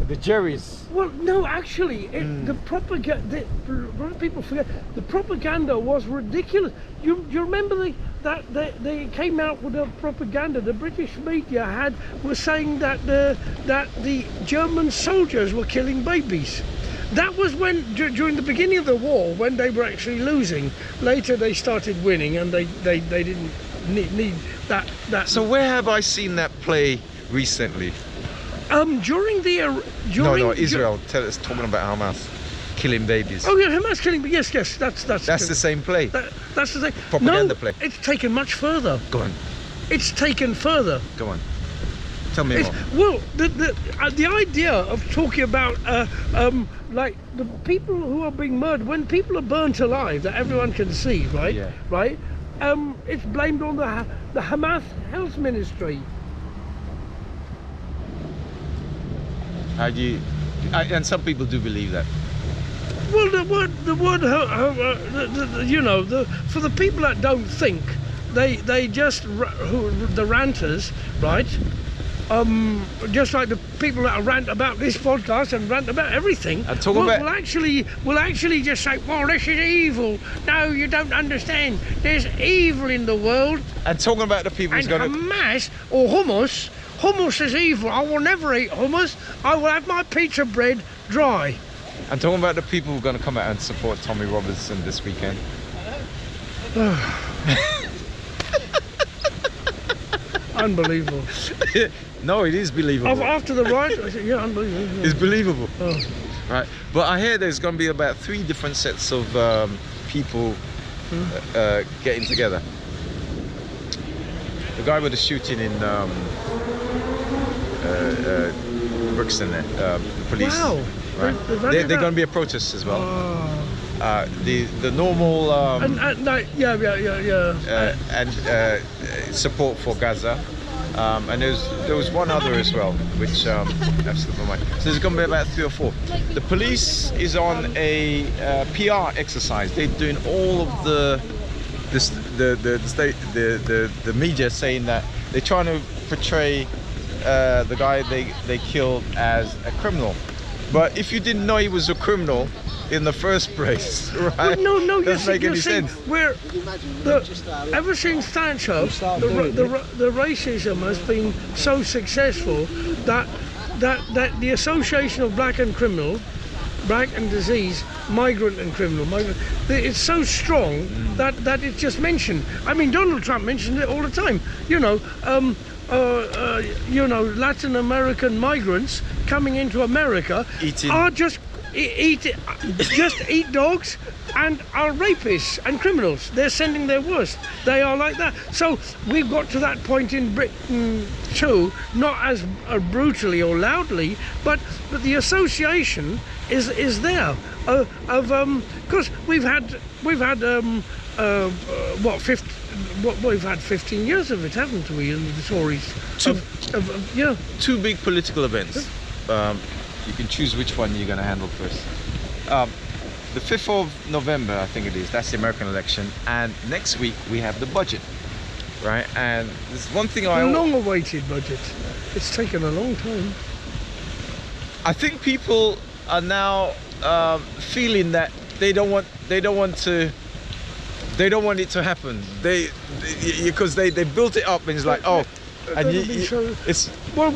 the Jerrys. Well, no, actually, the propaganda. A lot of people forget the propaganda was ridiculous. You remember that they came out with a propaganda. The British media was saying that the German soldiers were killing babies. That was when during the beginning of the war, when they were actually losing. Later they started winning, and they didn't need that. So where have I seen that play recently? During Israel. Tell us, talking about Hamas killing babies. Oh yeah, Hamas killing. Yes, that's the same play. That's the thing. Propaganda play. It's taken much further. Go on, It's taken further. go on. Tell me more. Well, the idea of talking about like the people who are being murdered, when people are burnt alive, that everyone can see, right? Yeah. Right. It's blamed on the Hamas health ministry. How do you? And some people do believe that. Well, for the people that don't think, they just the ranters, right? Just like the people that rant about this podcast and rant about everything, And talk will about- actually just say, well, this is evil. No, you don't understand. There's evil in the world, And talking about the people who's and going to. Hamas or hummus is evil. I will never eat hummus. I will have my pizza bread dry. And talking about the people who are going to come out and support Tommy Robinson this weekend. Unbelievable. No, it is believable. After the riot, I said, yeah, unbelievable. It's believable. Oh. Right, but I hear there's going to be about 3 different sets of people getting together. The guy with the shooting in Brixton there, the police. Wow. Right. They're going to be a protest as well. The normal and support for Gaza. And there was one other as well, which I've slipped my mind. So there's going to be about 3 or 4. The police is on a PR exercise. They're doing all of the media saying that they're trying to portray the guy they killed as a criminal. But if you didn't know he was a criminal in the first place, right? Well, no, doesn't make any sense. Where ever since Thatcher, the racism has been so successful that the association of black and criminal, black and disease, migrant and criminal, it's so strong that it's just mentioned. I mean, Donald Trump mentioned it all the time. Latin American migrants coming into America are just eat dogs and are rapists and criminals. They're sending their worst. They are like that. So we've got to that point in Britain too, not as brutally or loudly, but the association is there because we've had we've had 15 years of it, haven't we? And the Tories. Two big political events. You can choose which one you're going to handle first. The 5th of November, I think it is. That's the American election, and next week we have the budget, right? And there's one thing a long-awaited budget. It's taken a long time. I think people are now feeling that they don't want it to happen. Because they built it up and it's like, oh, and it's well,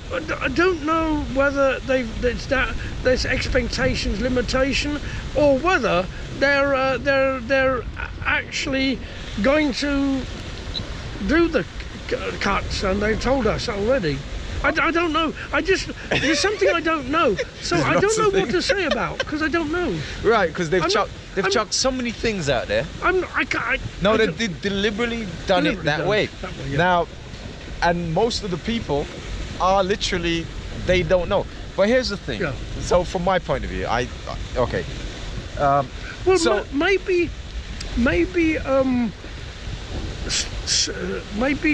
I don't know whether there's expectations limitation or whether they're actually going to do the cuts, and they've told us already. I don't know. There's something I don't know, so I don't know what to say about because I don't know. Right, because they've chucked so many things out there. They've deliberately done it that way. Yeah. Now, and most of the people are literally, they don't know. But here's the thing. Yeah. So from my point of view, okay. Maybe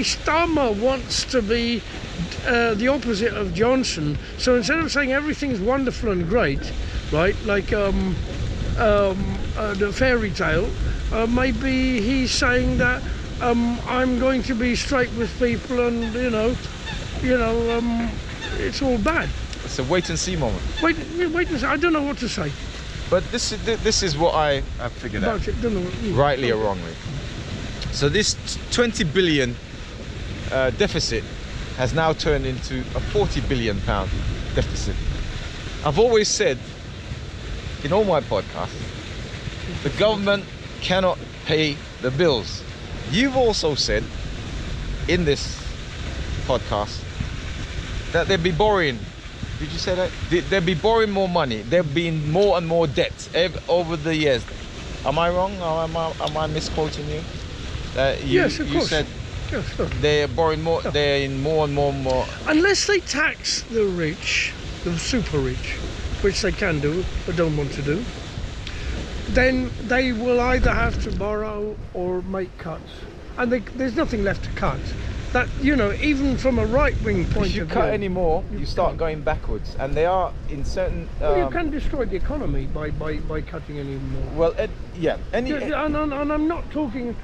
Starmer wants to be the opposite of Johnson. So instead of saying everything's wonderful and great, right, like the fairy tale, maybe he's saying that I'm going to be straight with people, and it's all bad. It's a wait and see moment. Wait and see. I don't know what to say. But this is what I figured out, rightly or wrongly. So this 20 billion deficit has now turned into a 40 billion pound deficit. I've always said in all my podcasts, the government cannot pay the bills. You've also said in this podcast that they'd be borrowing. Did you say that? They'd be borrowing more money. There've been more and more debt over the years. Am I wrong, or am I misquoting you? Yes, of course. You said sure. they're borrowing more. Yeah. They're in more and more. Unless they tax the rich, the super rich, which they can do but don't want to do, then they will either have to borrow or make cuts, and there's nothing left to cut. That, even from a right-wing point of view, if you cut any more, you start going backwards, and they are in certain. You can destroy the economy by cutting any more. Well, and I'm not talking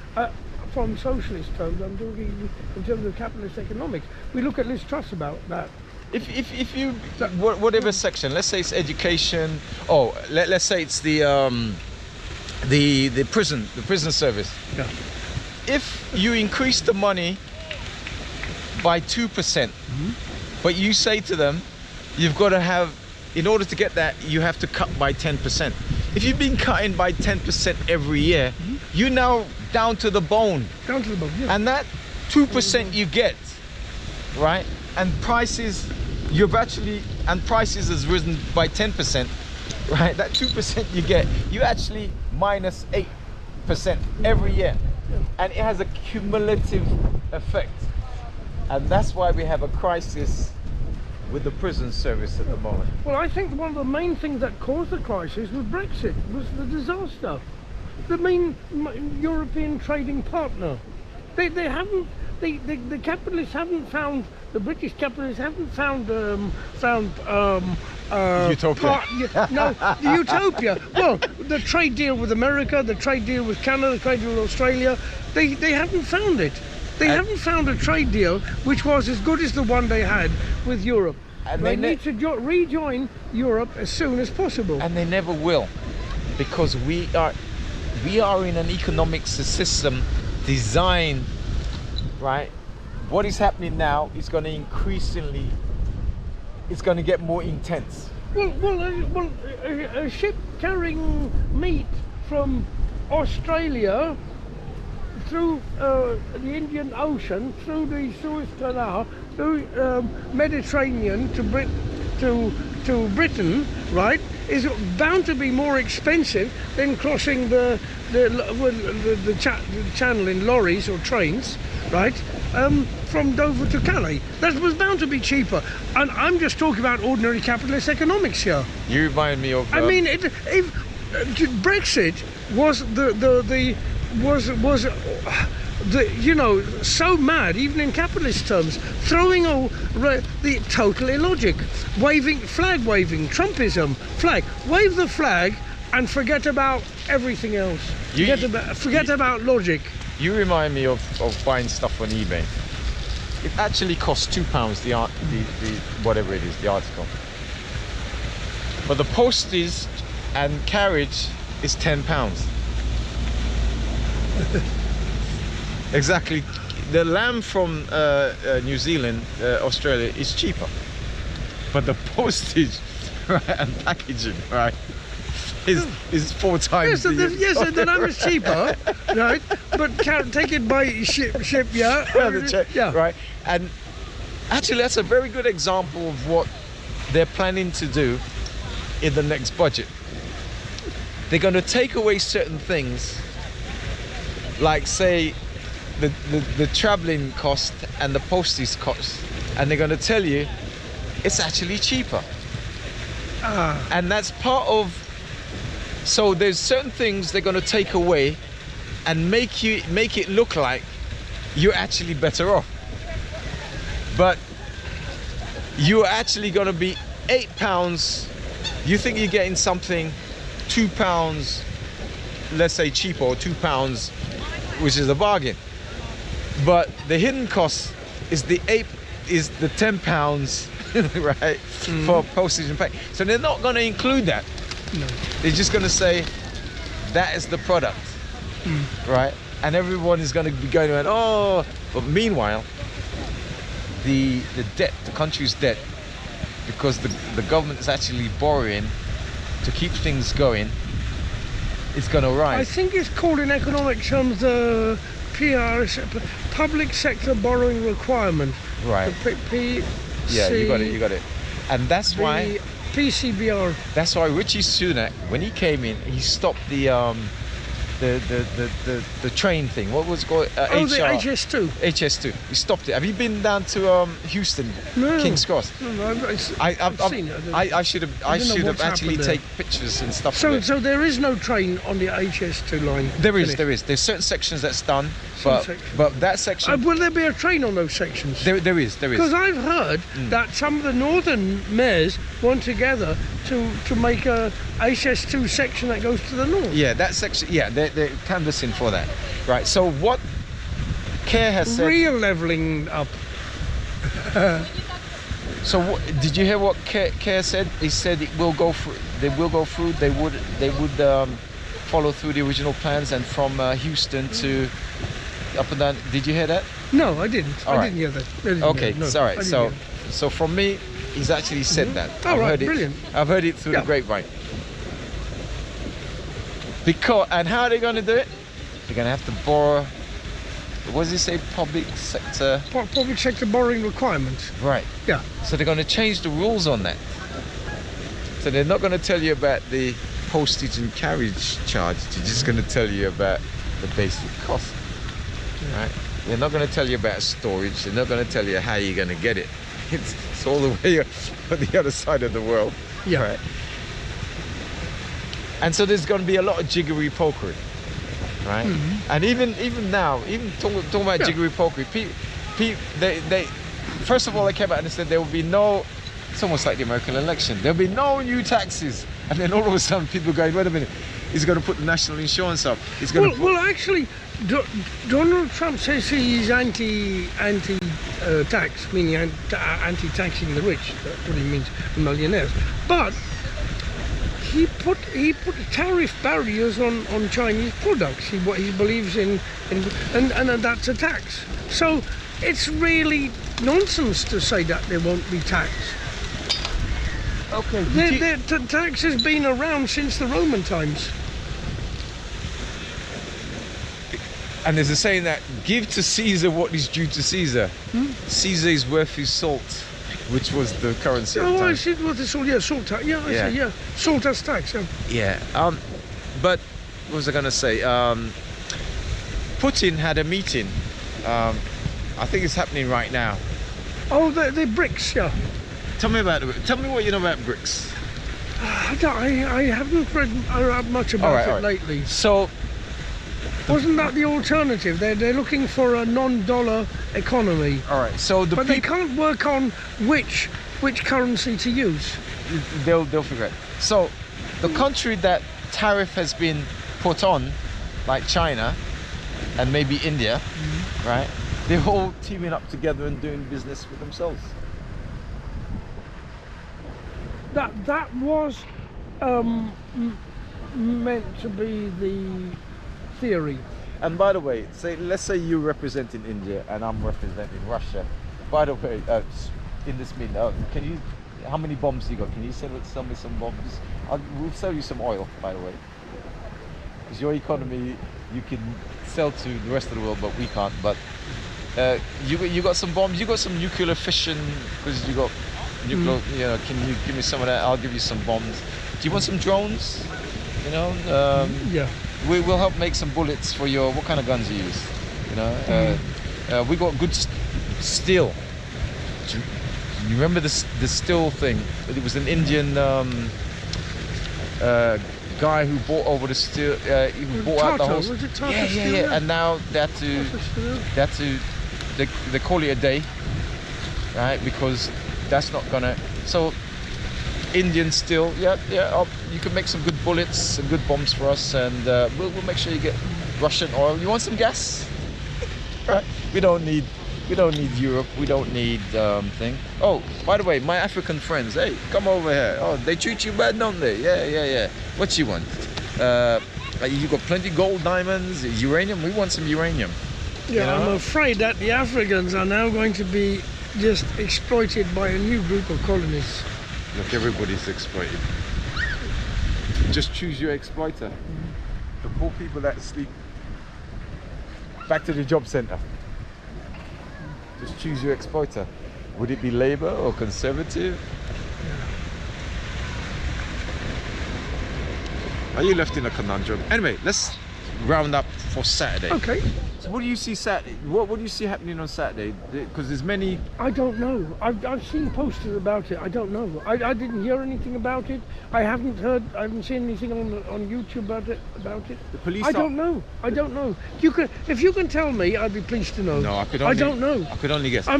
from socialist terms. I'm talking in terms of capitalist economics. We look at Liz Truss about that. If you whatever section, let's say it's education. Oh, let's say it's the prison service. Yeah. If you increase the money by 2%, but you say to them, you've got to have, in order to get that, you have to cut by 10%. If you've been cutting by 10% every year, you're now down to the bone. Down to the bone, yeah. And that 2% you get, right? And prices has risen by 10%, right? That 2% you get, you actually minus 8% every year. And it has a cumulative effect. And that's why we have a crisis with the prison service at the moment. Well, I think one of the main things that caused the crisis was Brexit, was the disaster. The main European trading partner. The capitalists haven't found, the British capitalists haven't found utopia. The utopia. Well, the trade deal with America, the trade deal with Canada, the trade deal with Australia, they haven't found it. They haven't found a trade deal which was as good as the one they had with Europe. And they they need to rejoin Europe as soon as possible. and they never will, because we are in an economic system designed, right? What is happening now is going to increasingly, it's going to get more intense. A ship carrying meat from Australia through the Indian Ocean, through the Suez Canal, through Mediterranean to Britain, right, is bound to be more expensive than crossing the channel in lorries or trains, right, from Dover to Calais. That was bound to be cheaper. And I'm just talking about ordinary capitalist economics here. You remind me of. I mean, if Brexit was you know, so mad, even in capitalist terms, throwing all the total illogic, flag waving, Trumpism, wave the flag and forget about everything else. Forget about logic. You remind me of buying stuff on eBay. It actually costs £2 the whatever it is, the article. But the postage and carriage is £10. Exactly. The lamb from New Zealand, Australia is cheaper. But the postage, right, and packaging, right, is 4 times. Yes, the lamb is cheaper, right? But can't take it by ship, yeah. Yeah, right. And actually, that's a very good example of what they're planning to do in the next budget. They're going to take away certain things, like say the traveling cost and the postage cost, and they're going to tell you it's actually cheaper. And that's part of. So there's certain things they're going to take away and make it look like you're actually better off, but you're actually going to be £8. You think you're getting something £2, let's say cheaper, or £2, which is a bargain. But the hidden cost is the £10, right, for postage and pay. So they're not going to include that. No. They're just going to say that is the product, right? And everyone is going to be going around, oh. But meanwhile, the debt, the country's debt, because the government is actually borrowing to keep things going, it's going to rise. I think it's called in economic terms PRS, public sector borrowing requirement. Right. Yeah, you got it. And that's why PCBR. That's why Richie Sunak, when he came in, he stopped the train thing. What was it called? The HS2. HS2. He stopped it. Have you been down to Houston, no. King's Cross? No, I've seen it. I should have actually taken pictures and stuff. So there is no train on the HS2 line. There is. There's certain sections that's done, but that section. Will there be a train on those sections? There is. Because I've heard that some of the northern mayors want together to make a HS2 section that goes to the north. Yeah, that section. Yeah, they're canvassing for that, right? So what Care has said. Real levelling up. So did you hear what Care said? He said it will go through. They will go through. They would follow through the original plans, and from Houston to up and down. Did you hear that? No, I didn't. I didn't hear that. Okay, it's all right. So from me, he's actually said that. Brilliant. I've heard it through the grapevine. And how are they going to do it? They're going to have to borrow. What does he say? Public sector. Public sector borrowing requirements. Right. Yeah. So they're going to change the rules on that. So they're not going to tell you about the postage and carriage charge. They're just going to tell you about the basic cost. Right? They're not going to tell you about storage. They're not going to tell you how you're going to get it. It's all the way on the other side of the world. Yeah. Right? And so there's going to be a lot of jiggery pokery, right? And even now, even talking about jiggery pokery, they first of all they came out and said there will be no. It's almost like the American election. There'll be no new taxes, and then all of a sudden people going, wait a minute, He's going to put the national insurance up. He's going to. Well, actually, Donald Trump says he's anti-tax, meaning anti-taxing the rich. That's what he means, the millionaires. But he put tariff barriers on Chinese products. He believes in and that's a tax. So it's really nonsense to say that there won't be tax. Okay. The tax has been around since the Roman times. And there's a saying that give to Caesar what is due to Caesar. Caesar is worth his salt, which was the currency at the Oh, I time. see what the salt. Yeah, salt tax. Yeah, I see. Yeah, salt as tax. Yeah. Yeah. But what was I going to say? Putin had a meeting. I think it's happening right now. Oh, the BRICS. Yeah. Tell me about it. Tell me what you know about BRICS. I haven't read much about it lately. So, Wasn't that the alternative? They're looking for a non-dollar economy. all right. So But they can't work on which currency to use. they'll figure it. So, the country that tariff has been put on, like China and maybe India, right? They're all teaming up together and doing business with themselves. That was meant to be the theory. And by the way, let's say you're representing India and I'm representing Russia. By the way, in this meeting, how many bombs you got? Can you sell me some bombs? We'll sell you some oil, by the way. Because your economy, you can sell to the rest of the world, but we can't. But you got some bombs, you got some nuclear fission, because you got nuclear, you know, can you give me some of that? I'll give you some bombs. Do you want some drones? You know? Yeah. We will help make some bullets for your, what kind of guns you use, you know? We got good steel. Do you remember the steel thing? It was an Indian guy who bought over the steel, he bought out the whole... Was it Tata Yeah. Steel? And now they call it a day, right? Because that's not gonna, so Indian steel, you can make some good bullets and good bombs for us, and we'll make sure you get Russian oil. You want some gas? Right? We don't need Europe. We don't need thing. Oh, by the way, my African friends, hey, come over here. Oh, they treat you bad, don't they? Yeah. What you want? You got plenty gold, diamonds, uranium. We want some uranium. Yeah, You know? I'm afraid that the Africans are now going to be just exploited by a new group of colonists. Look, everybody's exploited. Just choose your exploiter. The poor people that sleep. Back to the job centre. Just choose your exploiter. Would it be Labour or Conservative? Are you left in a conundrum? Anyway, let's round up for Saturday. Okay. So what do you see Saturday? What do you see happening on Saturday? Because there's many. I don't know. I've seen posters about it. I don't know. I didn't hear anything about it. I haven't seen anything on YouTube about it. The police. I don't know. If you can tell me, I'd be pleased to know. No, I could. I don't know. I could only guess. I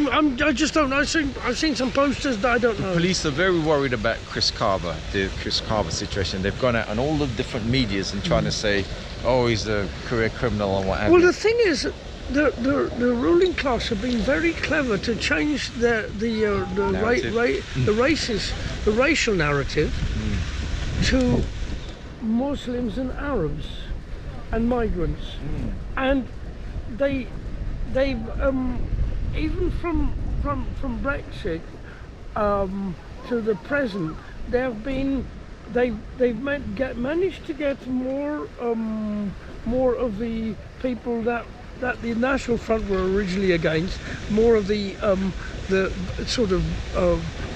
just don't know. I've seen some posters that I don't know. Police are very worried about Chris Carver, the Chris Carver situation. They've gone out on all the different medias and trying to say, oh, he's a career criminal and what have Well, you. the thing is, the ruling class have been very clever to change the racial narrative to Muslims and Arabs and migrants, and they've even from Brexit to the present, they've managed to get more of the people that the National Front were originally against, more of the sort of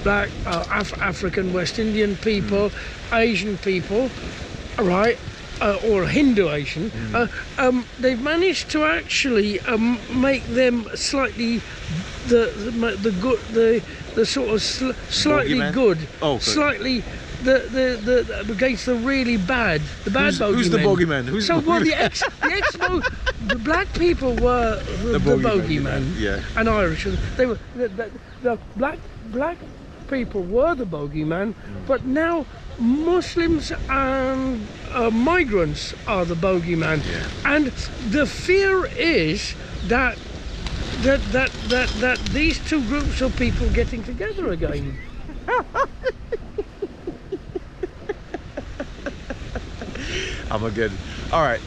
black African West Indian people, Asian people, right, or Hindu Asian. They've managed to actually make them slightly the sort of slightly Bogeyman? good, Oh, good. slightly. The against the really bad, the bad bogeymen. Who's the bogeyman? The black people were the bogeyman, bogeyman, yeah. and Irish. They were the black people were the bogeyman, but now Muslims and migrants are the bogeyman, and the fear is that these two groups of people getting together again. I'm a good. All right.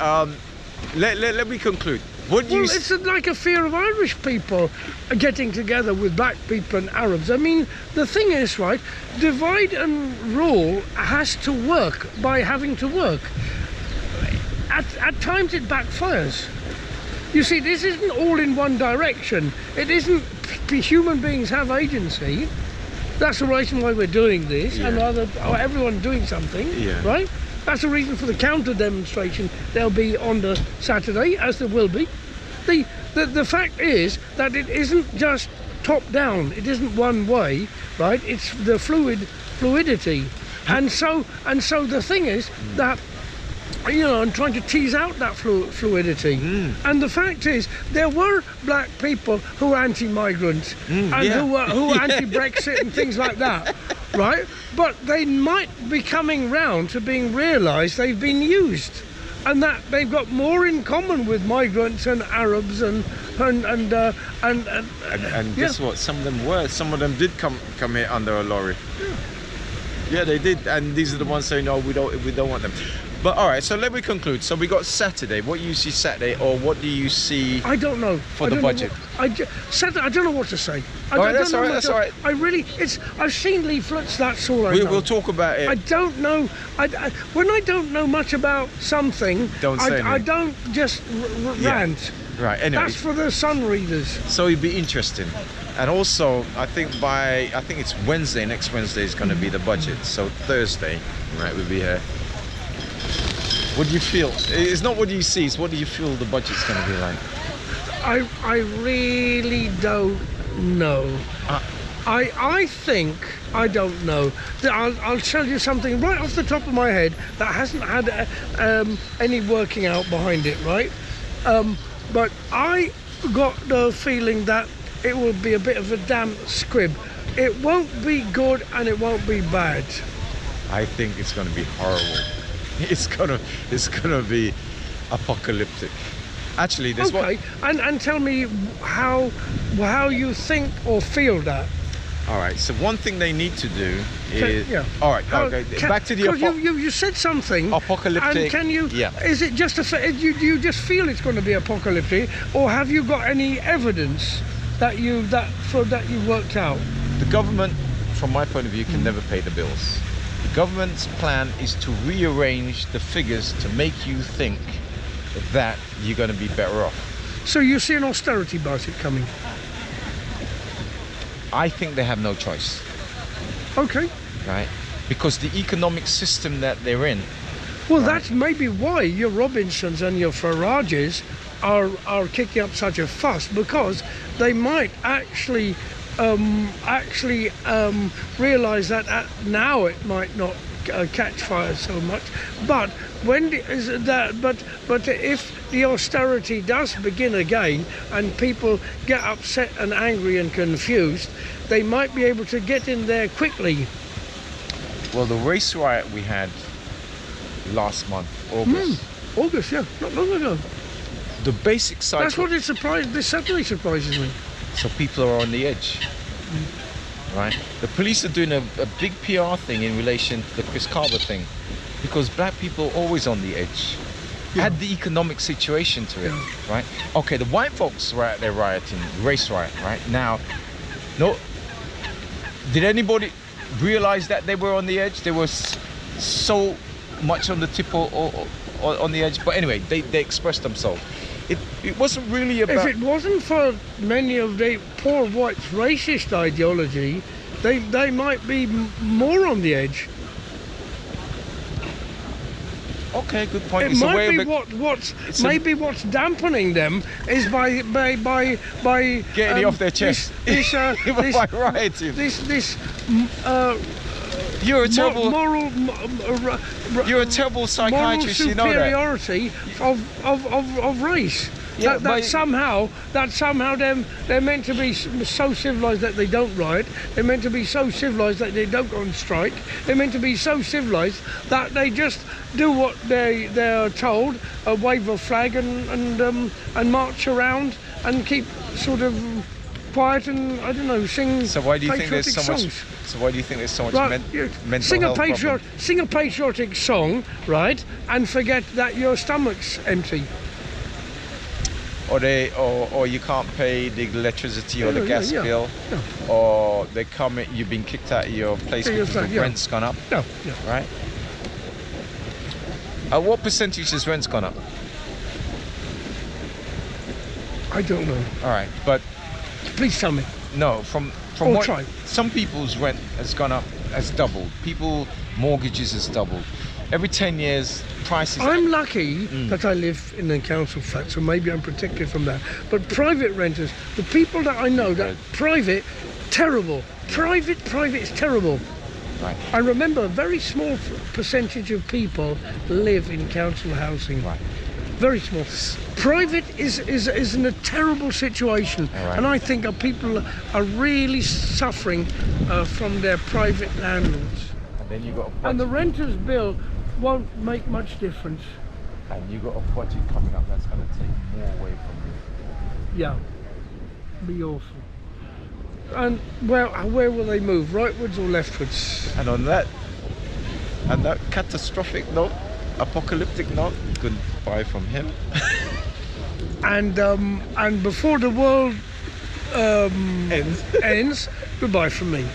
Let me conclude. What do Well, you? it's like a fear of Irish people getting together with black people and Arabs. I mean, the thing is, right, divide and rule has to work by having to work. At times it backfires. You see, this isn't all in one direction. It isn't human beings have agency. That's the reason why we're doing this, and everyone doing something, right? That's the reason for the counter demonstration. They'll be on the Saturday, as there will be. The fact is that it isn't just top down. It isn't one way, right? It's the fluidity, and so the thing is that, you know, I'm trying to tease out that fluidity. And the fact is, there were black people who were anti-migrant and who were anti-Brexit and things like that, right? But they might be coming round to being realised they've been used, and that they've got more in common with migrants and Arabs and guess what? Some of them did come here under a lorry. Yeah, they did, and these are the ones saying, no, we don't want them. But all right, so let me conclude. So we got Saturday. What do you see Saturday, or what do you see? I don't know. For the budget. Saturday, I don't know what to say. That's all right. That's all right. I really, I've seen leaflets. That's all I know. We'll talk about it. I don't know. When I don't know much about something, don't say I don't just rant. Right. Anyway, that's for the Sun readers. So it'd be interesting. And also, I think it's Wednesday. Next Wednesday is going to be the budget. So Thursday, right, we'll be here. What do you feel? It's not what you see, it's what do you feel the budget's going to be like? I really don't know. I think I don't know. I'll tell you something right off the top of my head that hasn't had any working out behind it, right? But I got the feeling that it will be a bit of a damp squib. It won't be good and it won't be bad. I think it's going to be horrible. It's gonna be apocalyptic. Actually, there's okay. And tell me how you think or feel that. All right. So one thing they need to do is all right. Okay. Back to the you said something apocalyptic. And can you? Yeah. Is it just you just feel it's going to be apocalyptic, or have you got any evidence that you worked out? The government, from my point of view, can never pay the bills. The government's plan is to rearrange the figures to make you think that you're going to be better off. So you see an austerity budget coming? I think they have no choice. Okay. Right? Because the economic system that they're in. Well, that's maybe why your Robinsons and your Farages are kicking up such a fuss, because they might actually realise that now it might not catch fire so much, but if the austerity does begin again and people get upset and angry and confused, they might be able to get in there quickly. Well, the race riot we had last month, August, yeah, not long ago. The basic side. That's what it surprised. This certainly surprises me. So people are on the edge, right? The police are doing a big PR thing in relation to the Chris Carver thing, because black people are always on the edge. Add the economic situation to it, right? Okay, the white folks were out there rioting, race riot, right? Now, did anybody realize that they were on the edge? They were so much on the tip or on the edge. But anyway, they expressed themselves. It wasn't really about... If it wasn't for many of the poor whites' racist ideology, they might be more on the edge. Okay, good point. It might be what's dampening them is by getting it off their chest. By rioting. You're a terrible you're a terrible psychiatrist. You know that. Superiority of race. Yeah, that somehow they're meant to be so civilized that they don't riot. They're meant to be so civilized that they don't go on strike. They're meant to be so civilized that they just do what they're told, wave a flag and march around and keep sort of quiet and, I don't know, sing. So why do you think there's so patriotic much? songs. So why do you think there's so much Right, mental health problem? Sing a patriotic song, right, and forget that your stomach's empty. Or you can't pay the electricity or the gas bill, or they come, you've been kicked out of your place because the rent's gone up, No. right? At what percentage has rent's gone up? I don't know. All right, but Please tell me. no, from Or what try. some people's rent has gone up, has doubled. People mortgages has doubled. Every 10 years, prices. I'm lucky that I live in a council flat, so maybe I'm protected from that. But private renters, the people that I know, that private, terrible. Private is terrible. Right. I remember a very small percentage of people live in council housing. Right. Very small. Private is in a terrible situation, All right. and I think people are really suffering from their private landlords. And then you got a budget, And the renter's bill won't make much difference. and you got a budget coming up that's going to take more away from you. Yeah, be awful. And where will they move? Rightwards or leftwards? And on that catastrophic note, apocalyptic note, goodbye from him. And before the world Ends. ends, goodbye from me.